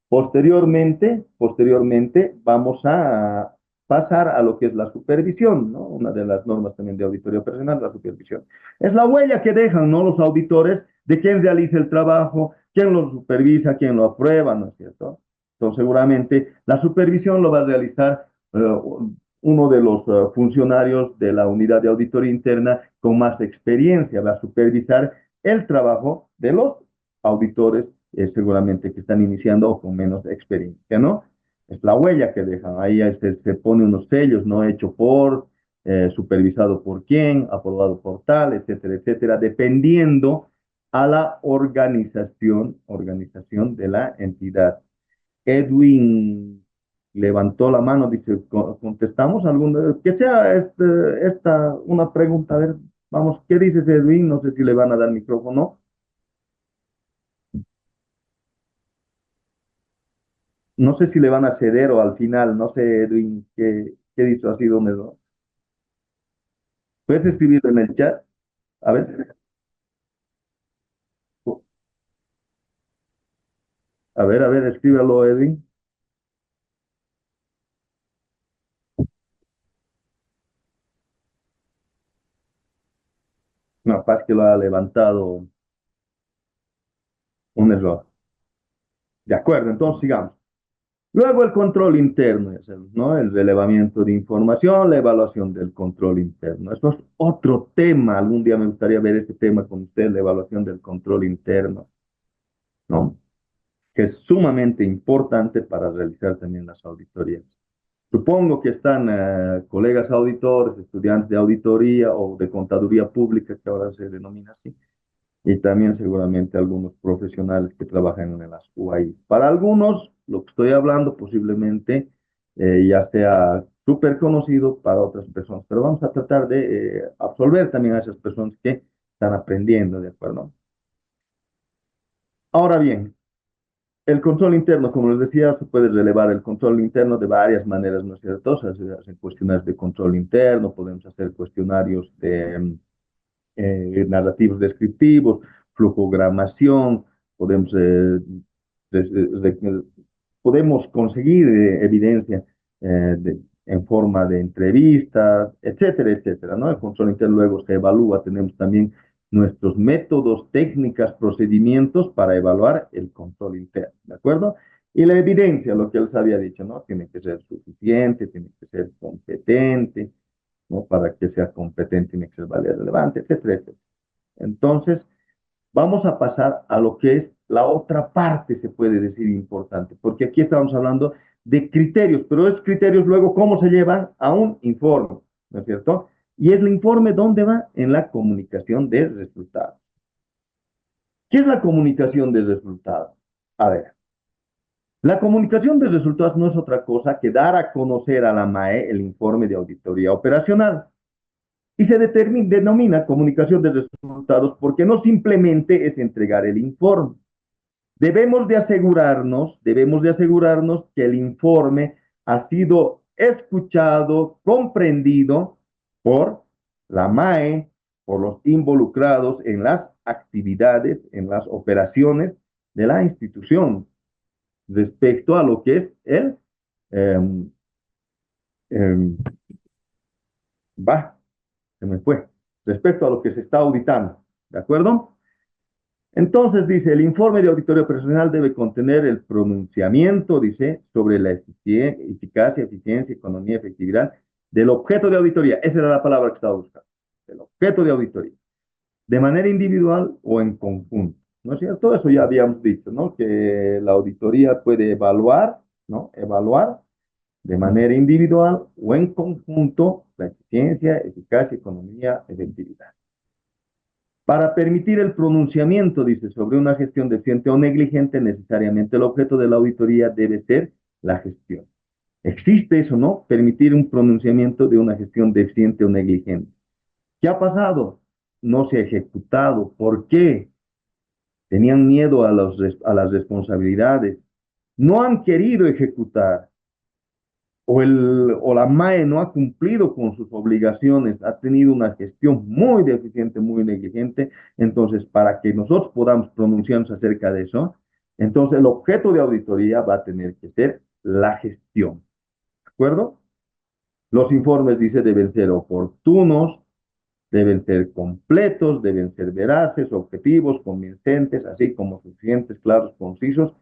Posteriormente vamos a pasar a lo que es la supervisión, ¿no? Una de las normas también de auditoría operacional, la supervisión. Es la huella que dejan, ¿no?, los auditores de quién realiza el trabajo, quién lo supervisa, quién lo aprueba, ¿no es cierto? Entonces, seguramente la supervisión lo va a realizar uno de los funcionarios de la unidad de auditoría interna con más experiencia, va a supervisar el trabajo de los auditores seguramente que están iniciando o con menos experiencia, ¿no? Es la huella que dejan. Ahí se pone unos sellos, ¿no? Hecho por, supervisado por quién, aprobado por tal, etcétera, etcétera, dependiendo a la organización de la entidad. Edwin levantó la mano, dice, ¿contestamos alguna? Que sea una pregunta, a ver, vamos, ¿qué dices, Edwin? No sé si le van a dar micrófono. No sé si le van a ceder o al final, no sé, Edwin, qué dicho así, dónde no. ¿Puedes escribirlo en el chat? A ver, a ver, escríbalo, Edwin. No, capaz que lo ha levantado un error. De acuerdo, entonces sigamos. Luego el control interno, ¿no? El relevamiento de información, la evaluación del control interno. Eso es otro tema. Algún día me gustaría ver ese tema con usted, la evaluación del control interno, ¿no? Que es sumamente importante para realizar también las auditorías. Supongo que están colegas auditores, estudiantes de auditoría o de contaduría pública, que ahora se denomina así, y también seguramente algunos profesionales que trabajan en las UAI. Para algunos, lo que estoy hablando posiblemente ya sea súper conocido para otras personas, pero vamos a tratar de absolver también a esas personas que están aprendiendo, ¿de acuerdo? Ahora bien, el control interno, como les decía, se puede relevar el control interno de varias maneras, ¿no es cierto? Se hacen cuestionarios de control interno, podemos hacer cuestionarios de narrativos descriptivos, flujogramación, podemos, podemos conseguir evidencia en forma de entrevistas, etcétera, etcétera, ¿no? El control interno luego se evalúa, tenemos también nuestros métodos, técnicas, procedimientos para evaluar el control interno, ¿de acuerdo? Y la evidencia, lo que él había dicho, ¿no? Tiene que ser suficiente, tiene que ser competente, ¿no? Para que sea competente tiene que ser válida, relevante, etcétera, etcétera. Entonces, vamos a pasar a lo que es la otra parte, se puede decir, importante, porque aquí estamos hablando de criterios, pero esos criterios luego, ¿cómo se llevan a un informe? ¿No es cierto? Y el informe, ¿dónde va? En la comunicación de resultados. ¿Qué es la comunicación de resultados? A ver, la comunicación de resultados no es otra cosa que dar a conocer a la MAE el informe de auditoría operacional. Y se denomina comunicación de resultados porque no simplemente es entregar el informe. Debemos de asegurarnos que el informe ha sido escuchado, comprendido por la MAE, por los involucrados en las actividades, en las operaciones de la institución respecto a lo que es el eh, eh, va, se me fue, respecto a lo que se está auditando, ¿de acuerdo? Entonces dice, el informe de auditoría operacional debe contener el pronunciamiento, dice, sobre la eficacia, eficiencia, economía, efectividad del objeto de auditoría. Esa era la palabra que estaba buscando. El objeto de auditoría. De manera individual o en conjunto. ¿No es cierto? Eso ya habíamos dicho, ¿no? Que la auditoría puede evaluar, ¿no? Evaluar de manera individual o en conjunto la eficiencia, eficacia, economía, efectividad. Para permitir el pronunciamiento, dice, sobre una gestión deficiente o negligente, necesariamente el objeto de la auditoría debe ser la gestión. ¿Existe eso, no? Permitir un pronunciamiento de una gestión deficiente o negligente. ¿Qué ha pasado? No se ha ejecutado. ¿Por qué? Tenían miedo a las responsabilidades. No han querido ejecutar. O la MAE no ha cumplido con sus obligaciones, ha tenido una gestión muy deficiente, muy negligente. Entonces, para que nosotros podamos pronunciarnos acerca de eso, entonces el objeto de auditoría va a tener que ser la gestión. ¿De acuerdo? Los informes, dice, deben ser oportunos, deben ser completos, deben ser veraces, objetivos, convincentes, así como suficientes, claros, concisos,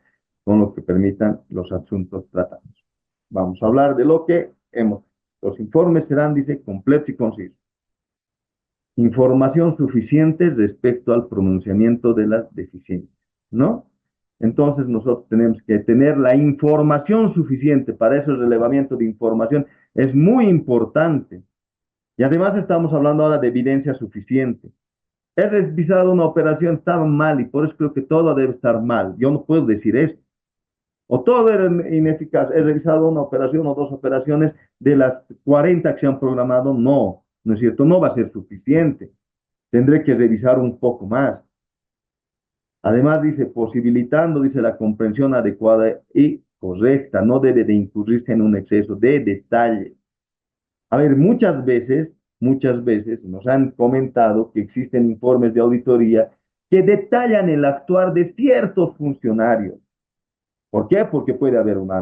con lo que permitan los asuntos tratados. Vamos a hablar de lo que hemos. Los informes serán, dice, completos y concisos. Información suficiente respecto al pronunciamiento de las deficiencias, ¿no? Entonces nosotros tenemos que tener la información suficiente. Para eso el relevamiento de información es muy importante. Y además estamos hablando ahora de evidencia suficiente. He revisado una operación, estaba mal y por eso creo que todo debe estar mal. Yo no puedo decir esto. O todo era ineficaz. He revisado una operación o dos operaciones de las 40 que se han programado. No, no es cierto, no va a ser suficiente. Tendré que revisar un poco más. Además, dice, posibilitando, dice, la comprensión adecuada y correcta. No debe de incurrirse en un exceso de detalle. A ver, muchas veces nos han comentado que existen informes de auditoría que detallan el actuar de ciertos funcionarios. ¿Por qué? Porque puede haber una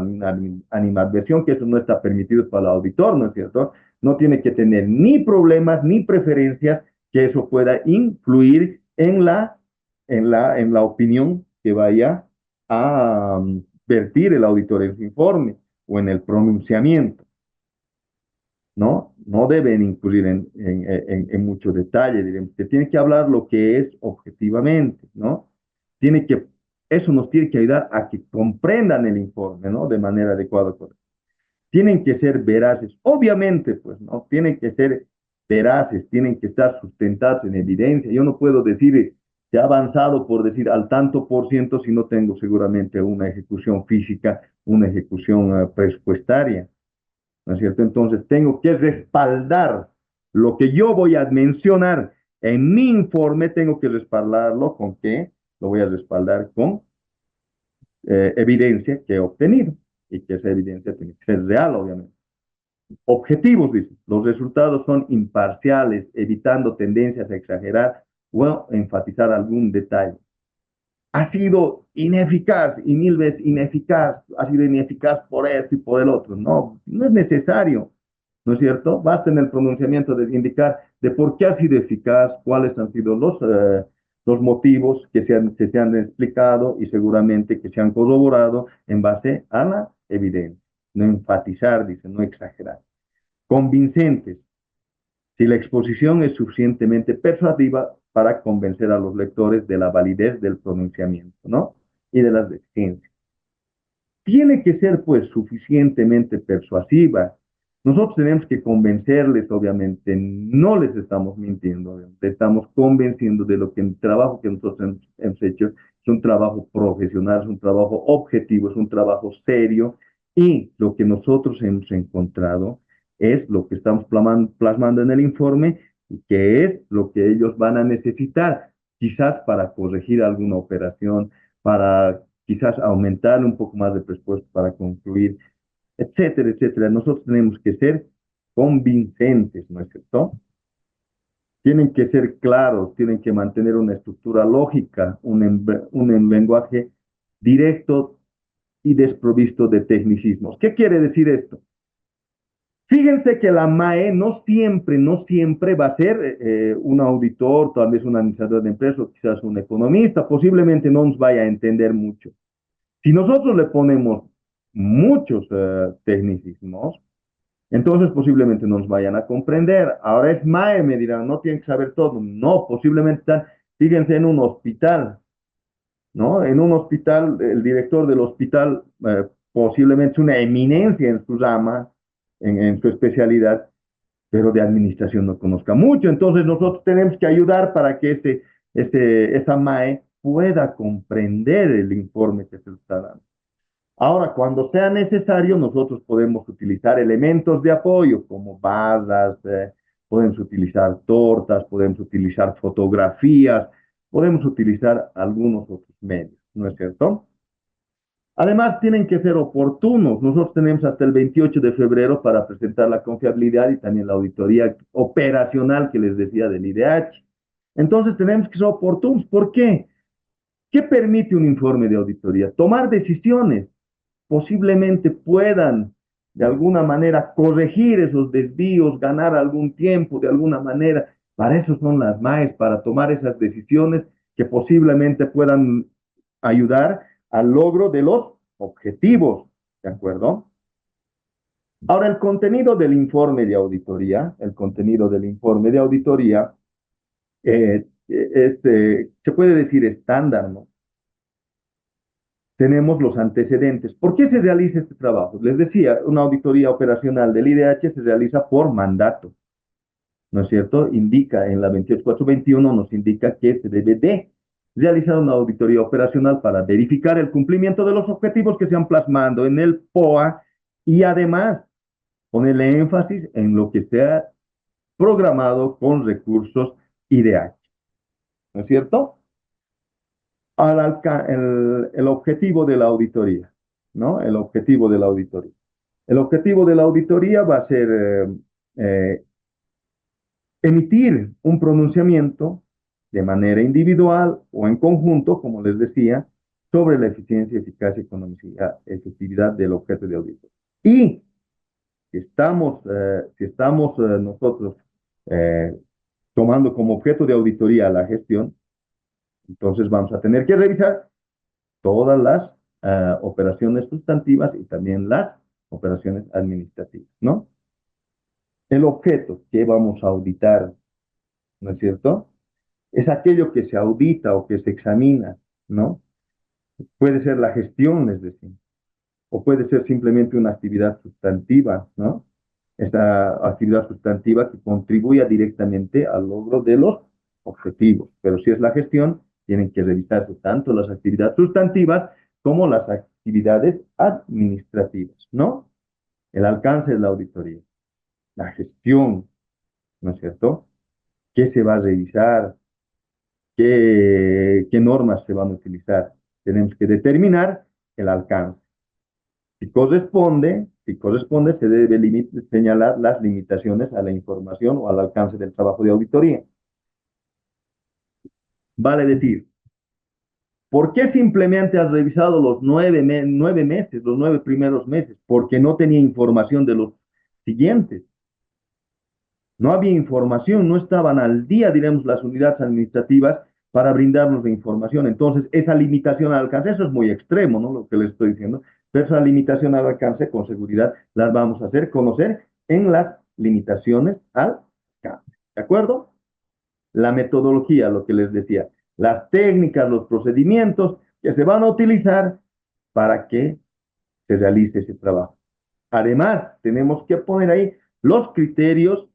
animadversión, que eso no está permitido para el auditor, ¿no es cierto? No tiene que tener ni problemas ni preferencias que eso pueda influir en la opinión que vaya a vertir el auditor en su informe o en el pronunciamiento. ¿No? No deben incurrir en mucho detalle, diremos. Se tiene que hablar lo que es objetivamente, ¿no? Eso nos tiene que ayudar a que comprendan el informe, ¿no? De manera adecuada. Tienen que ser veraces, obviamente, pues, ¿no? Tienen que ser veraces, tienen que estar sustentados en evidencia. Yo no puedo decir, se ha avanzado por decir al tanto por ciento si no tengo seguramente una ejecución física, una ejecución presupuestaria. ¿No es cierto? Entonces tengo que respaldar lo que yo voy a mencionar en mi informe, tengo que respaldarlo con qué? Lo voy a respaldar con evidencia que he obtenido y que esa evidencia tiene que ser real, obviamente. Objetivos, dice. Los resultados son imparciales, evitando tendencias a exagerar o enfatizar algún detalle. Ha sido ineficaz y mil veces ineficaz, ha sido ineficaz por esto y por el otro. No, no es necesario. ¿no es cierto? Basta en el pronunciamiento de indicar de por qué ha sido eficaz, cuáles han sido los motivos que se han explicado y seguramente que se han corroborado en base a la evidencia. No enfatizar, dice, no exagerar. Convincentes, si la exposición es suficientemente persuasiva para convencer a los lectores de la validez del pronunciamiento, ¿no? Y de las deficiencias. Tiene que ser, pues, suficientemente persuasiva. Nosotros tenemos que convencerles, obviamente, no les estamos mintiendo, obviamente, estamos convenciendo de lo que el trabajo que nosotros hemos hecho es un trabajo profesional, es un trabajo objetivo, es un trabajo serio, y lo que nosotros hemos encontrado es lo que estamos plasmando en el informe y que es lo que ellos van a necesitar, quizás para corregir alguna operación, para quizás aumentar un poco más de presupuesto para concluir, etcétera, etcétera. Nosotros tenemos que ser convincentes, ¿no es cierto? Tienen que ser claros, tienen que mantener una estructura lógica, un lenguaje directo y desprovisto de tecnicismos. ¿Qué quiere decir esto? Fíjense que la MAE no siempre va a ser un auditor, tal vez un administrador de empresas, o quizás un economista, posiblemente no nos vaya a entender mucho. Si nosotros le ponemos muchos tecnicismos, entonces posiblemente no nos vayan a comprender. Ahora es MAE, me dirán, no tienen que saber todo. No, posiblemente están, fíjense en un hospital, ¿no? En un hospital, el director del hospital posiblemente es una eminencia en su rama, en su especialidad, pero de administración no conozca mucho. Entonces nosotros tenemos que ayudar para que esa MAE pueda comprender el informe que se está dando. Ahora, cuando sea necesario, nosotros podemos utilizar elementos de apoyo como barras, podemos utilizar tortas, podemos utilizar fotografías, podemos utilizar algunos otros medios, ¿no es cierto? Además, tienen que ser oportunos. Nosotros tenemos hasta el 28 de febrero para presentar la confiabilidad y también la auditoría operacional que les decía del IDH. Entonces, tenemos que ser oportunos. ¿Por qué? ¿Qué permite un informe de auditoría? Tomar decisiones. Posiblemente puedan de alguna manera corregir esos desvíos, ganar algún tiempo de alguna manera. Para eso son las MAES, para tomar esas decisiones que posiblemente puedan ayudar al logro de los objetivos, ¿de acuerdo? Ahora, el contenido del informe de auditoría, se puede decir estándar, ¿no? Tenemos los antecedentes. ¿Por qué se realiza este trabajo? Les decía, una auditoría operacional del IDH se realiza por mandato, ¿no es cierto? Indica en la 28421, nos indica que se debe de realizar una auditoría operacional para verificar el cumplimiento de los objetivos que se han plasmado en el POA y además ponerle énfasis en lo que se ha programado con recursos IDH, ¿no es cierto? El objetivo de la auditoría, ¿no? El objetivo de la auditoría. El objetivo de la auditoría va a ser eh, emitir un pronunciamiento de manera individual o en conjunto, como les decía, sobre la eficiencia, eficacia, economicidad, efectividad del objeto de auditoría. Y si estamos nosotros eh, tomando como objeto de auditoría la gestión, entonces vamos a tener que revisar todas las operaciones sustantivas y también las operaciones administrativas, ¿no? El objeto que vamos a auditar, ¿no es cierto? Es aquello que se audita o que se examina, ¿no? Puede ser la gestión, es decir, o puede ser simplemente una actividad sustantiva, ¿no? Esta actividad sustantiva que contribuya directamente al logro de los objetivos. Pero si es la gestión, tienen que revisarse tanto las actividades sustantivas como las actividades administrativas, ¿no? El alcance de la auditoría, la gestión, ¿no es cierto? ¿Qué se va a revisar? ¿Qué normas se van a utilizar? Tenemos que determinar el alcance. Si corresponde, se debe señalar las limitaciones a la información o al alcance del trabajo de auditoría. Vale decir, ¿por qué simplemente has revisado los 9 meses, los 9 primeros meses? Porque no tenía información de los siguientes. No había información, no estaban al día, diremos, las unidades administrativas para brindarnos la información. Entonces, esa limitación al alcance, eso es muy extremo, ¿no? Lo que les estoy diciendo, pero esa limitación al alcance, con seguridad, las vamos a hacer conocer en las limitaciones al alcance. ¿De acuerdo? La metodología, lo que les decía, las técnicas, los procedimientos que se van a utilizar para que se realice ese trabajo. Además, tenemos que poner ahí los criterios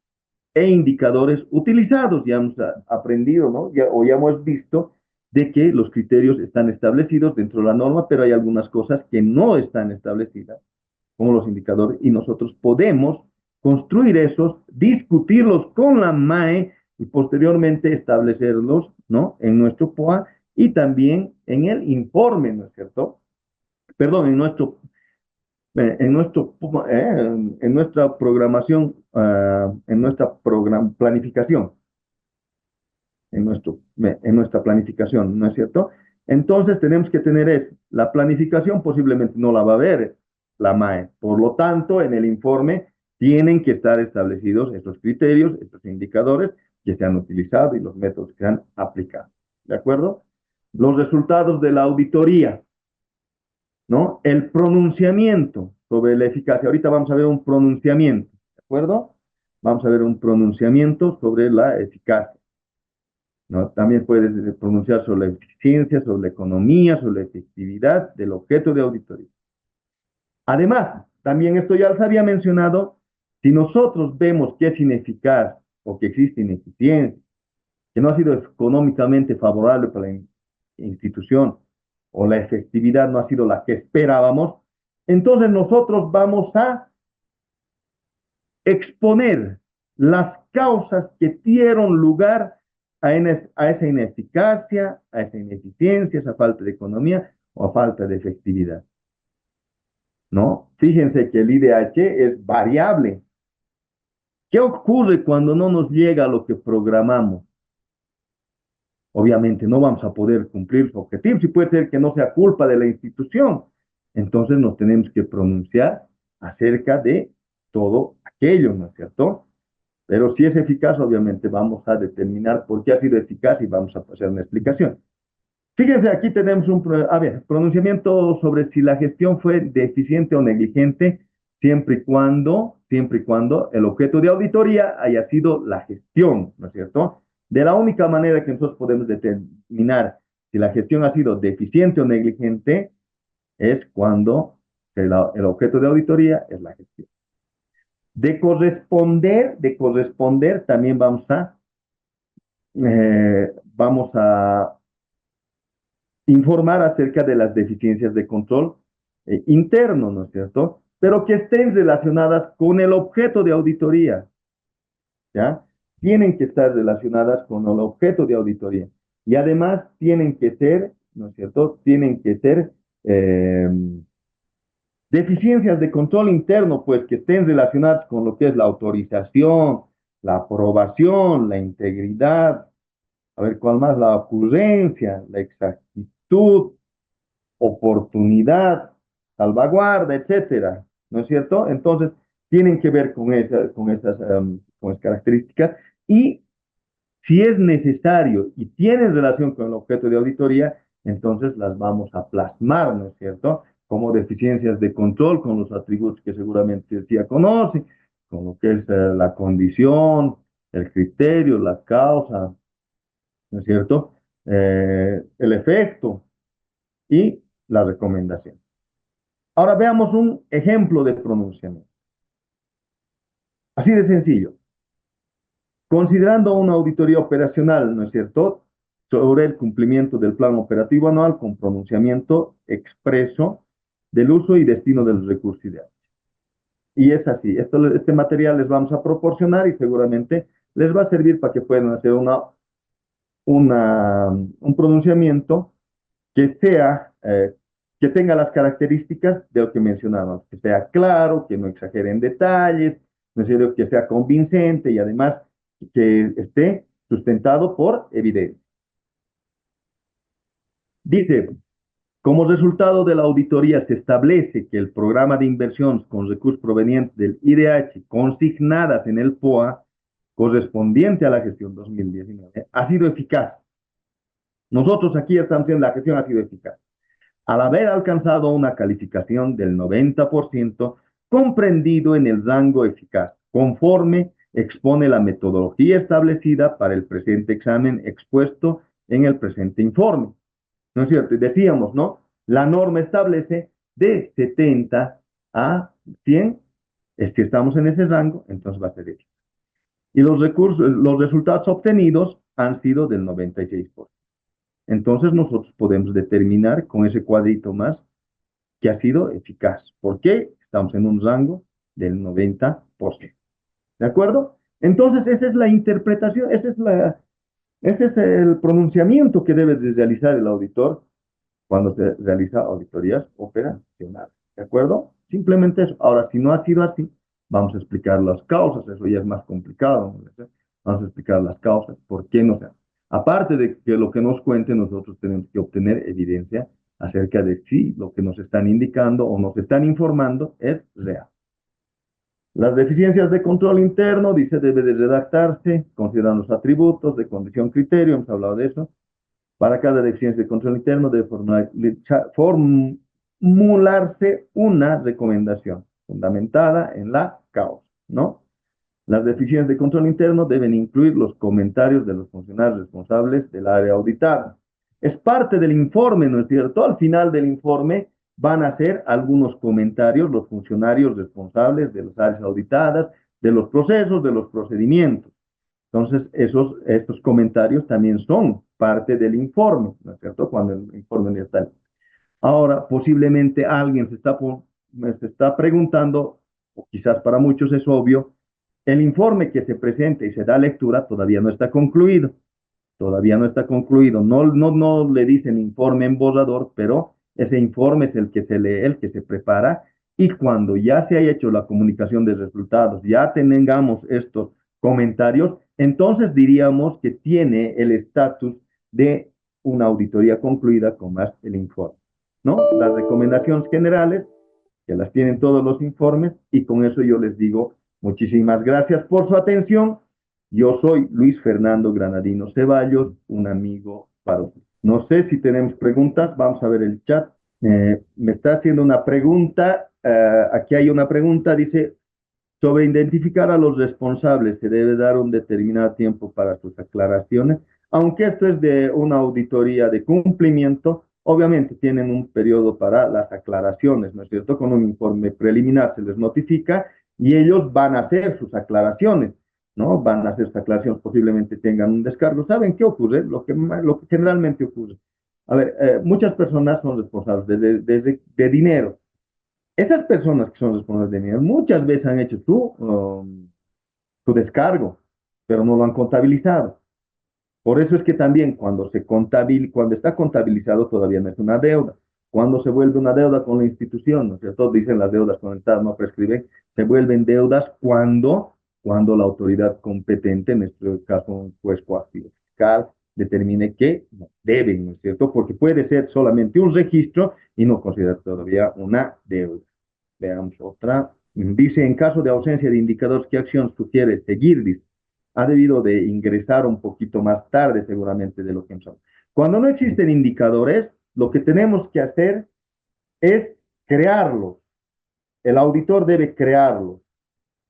e indicadores utilizados. Ya hemos aprendido, ¿no? Ya hemos visto de que los criterios están establecidos dentro de la norma, pero hay algunas cosas que no están establecidas, como los indicadores, y nosotros podemos construir esos, discutirlos con la MAE y posteriormente establecerlos, ¿no? En nuestro POA y también en el informe, ¿no es cierto? Perdón, en nuestra programación, en nuestra planificación, en nuestra planificación, ¿no es cierto? Entonces tenemos que tener eso. La planificación posiblemente no la va a ver la MAE. Por lo tanto, en el informe tienen que estar establecidos estos criterios, estos indicadores que se han utilizado y los métodos que se han aplicado. ¿De acuerdo? Los resultados de la auditoría, ¿no? El pronunciamiento sobre la eficacia. Ahorita vamos a ver un pronunciamiento, ¿de acuerdo? Vamos a ver un pronunciamiento sobre la eficacia, ¿no? También puedes pronunciar sobre la eficiencia, sobre la economía, sobre la efectividad del objeto de auditoría. Además, también esto ya les había mencionado, si nosotros vemos que es ineficaz o que existe ineficiencia, que no ha sido económicamente favorable para la institución o la efectividad no ha sido la que esperábamos, entonces nosotros vamos a exponer las causas que dieron lugar a esa ineficacia, a esa ineficiencia, a esa falta de economía o a falta de efectividad, ¿no? Fíjense que el IDH es variable. ¿Qué ocurre cuando no nos llega lo que programamos? Obviamente no vamos a poder cumplir su objetivo, si puede ser que no sea culpa de la institución. Entonces nos tenemos que pronunciar acerca de todo aquello, ¿no es cierto? Pero si es eficaz, obviamente vamos a determinar por qué ha sido eficaz y vamos a hacer una explicación. Fíjense, aquí tenemos pronunciamiento sobre si la gestión fue deficiente o negligente, siempre y cuando el objeto de auditoría haya sido la gestión, ¿no es cierto? De la única manera que nosotros podemos determinar si la gestión ha sido deficiente o negligente es cuando el objeto de auditoría es la gestión. De corresponder también vamos a informar acerca de las deficiencias de control interno, ¿no es cierto? Pero que estén relacionadas con el objeto de auditoría, ¿ya? Tienen que estar relacionadas con el objeto de auditoría. Y además tienen que ser, ¿no es cierto? Tienen que ser deficiencias de control interno, pues que estén relacionadas con lo que es la autorización, la aprobación, la integridad, a ver cuál más, la ocurrencia, la exactitud, oportunidad, salvaguarda, etcétera, ¿no es cierto? Entonces, tienen que ver con esas características y si es necesario y tienen relación con el objeto de auditoría, entonces las vamos a plasmar, ¿no es cierto? Como deficiencias de control con los atributos que seguramente ya conocen, con lo que es la condición, el criterio, la causa, ¿no es cierto? El efecto y la recomendación. Ahora veamos un ejemplo de pronunciamiento. Así de sencillo. Considerando una auditoría operacional, ¿no es cierto?, sobre el cumplimiento del plan operativo anual con pronunciamiento expreso del uso y destino del recurso ideal. Y es así. Este material les vamos a proporcionar y seguramente les va a servir para que puedan hacer un pronunciamiento que que tenga las características de lo que mencionamos, que sea claro, que no exagere en detalles, no es cierto, que sea convincente y además que esté sustentado por evidencia. Dice, como resultado de la auditoría se establece que el programa de inversión con recursos provenientes del IDH consignadas en el POA correspondiente a la gestión 2019 ha sido eficaz. Nosotros aquí estamos diciendo la gestión ha sido eficaz. Al haber alcanzado una calificación del 90%, comprendido en el rango eficaz, conforme expone la metodología establecida para el presente examen expuesto en el presente informe. ¿No es cierto? Y decíamos, ¿no? La norma establece de 70 a 100, es que estamos en ese rango, entonces va a ser eficaz. Y los resultados obtenidos han sido del 96%. Entonces nosotros podemos determinar con ese cuadrito más que ha sido eficaz. ¿Por qué? Estamos en un rango del 90%. ¿De acuerdo? Entonces esa es la interpretación, ese es el pronunciamiento que debe de realizar el auditor cuando se realiza auditorías operacionales. ¿De acuerdo? Simplemente eso. Ahora, si no ha sido así, vamos a explicar las causas. Eso ya es más complicado, ¿no? Vamos a explicar las causas, por qué no se hace. Aparte de que lo que nos cuente, nosotros tenemos que obtener evidencia acerca de si lo que nos están indicando o nos están informando es real. Las deficiencias de control interno, dice, debe de redactarse, considerando los atributos de condición criterio, hemos hablado de eso. Para cada deficiencia de control interno debe formularse una recomendación fundamentada en la causa, ¿no? Las deficiencias de control interno deben incluir los comentarios de los funcionarios responsables del área auditada. Es parte del informe, ¿no es cierto? Al final del informe van a hacer algunos comentarios los funcionarios responsables de las áreas auditadas, de los procesos, de los procedimientos. Entonces, estos comentarios también son parte del informe, ¿no es cierto? Cuando el informe ya está. Ahora, posiblemente alguien se está preguntando, o quizás para muchos es obvio, el informe que se presenta y se da lectura todavía no está concluido. Todavía no está concluido. No le dicen informe en borrador, pero ese informe es el que se lee, el que se prepara, y cuando ya se haya hecho la comunicación de resultados, ya tengamos estos comentarios, entonces diríamos que tiene el estatus de una auditoría concluida con más el informe, ¿no? Las recomendaciones generales, que las tienen todos los informes, y con eso yo les digo muchísimas gracias por su atención. Yo soy Luis Fernando Granadino Ceballos, un amigo para usted. No sé si tenemos preguntas, vamos a ver el chat. Me está haciendo una pregunta, aquí hay una pregunta, dice, sobre identificar a los responsables, se debe dar un determinado tiempo para sus aclaraciones, aunque esto es de una auditoría de cumplimiento, obviamente tienen un periodo para las aclaraciones, ¿no es cierto? Con un informe preliminar se les notifica y ellos van a hacer sus aclaraciones, ¿no? Van a hacer sus aclaraciones, posiblemente tengan un descargo. ¿Saben qué ocurre? Lo que generalmente ocurre. A ver, muchas personas son responsables de dinero. Esas personas que son responsables de dinero muchas veces han hecho su descargo, pero no lo han contabilizado. Por eso es que también cuando está contabilizado todavía no es una deuda. Cuando se vuelve una deuda con la institución, ¿no es cierto? Dicen las deudas con el Estado no prescriben, se vuelven deudas cuando la autoridad competente, en este caso un juez coactivo fiscal, determine que deben, ¿no es cierto? Porque puede ser solamente un registro y no considerar todavía una deuda. Veamos otra. Dice, en caso de ausencia de indicadores, ¿qué acción sugiere seguir? Dice, ha debido de ingresar un poquito más tarde seguramente de lo que empezamos. Cuando no existen indicadores, lo que tenemos que hacer es crearlos. El auditor debe crearlos,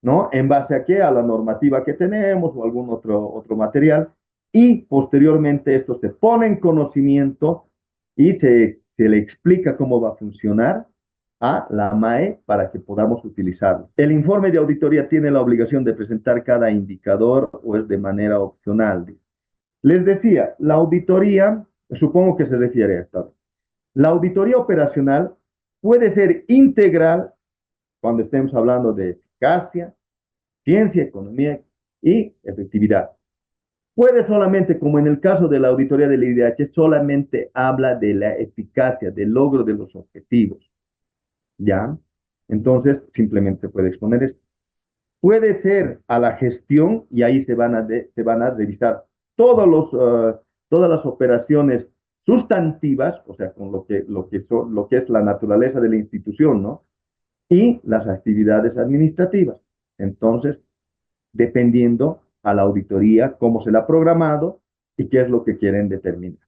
¿no? ¿En base a qué? A la normativa que tenemos o algún otro material. Y posteriormente esto se pone en conocimiento y se le explica cómo va a funcionar a la MAE para que podamos utilizarlo. El informe de auditoría tiene la obligación de presentar cada indicador o es de manera opcional. Les decía, la auditoría, supongo que se refiere a esto. La auditoría operacional puede ser integral cuando estemos hablando de eficacia, ciencia, economía y efectividad. Puede solamente, como en el caso de la auditoría del IDH, solamente habla de la eficacia, del logro de los objetivos. ¿Ya? Entonces, simplemente puede exponer esto. Puede ser a la gestión y ahí se van a revisar todas las operaciones sustantivas, o sea, con lo que es la naturaleza de la institución, ¿no? Y las actividades administrativas. Entonces, dependiendo a la auditoría cómo se la ha programado y qué es lo que quieren determinar.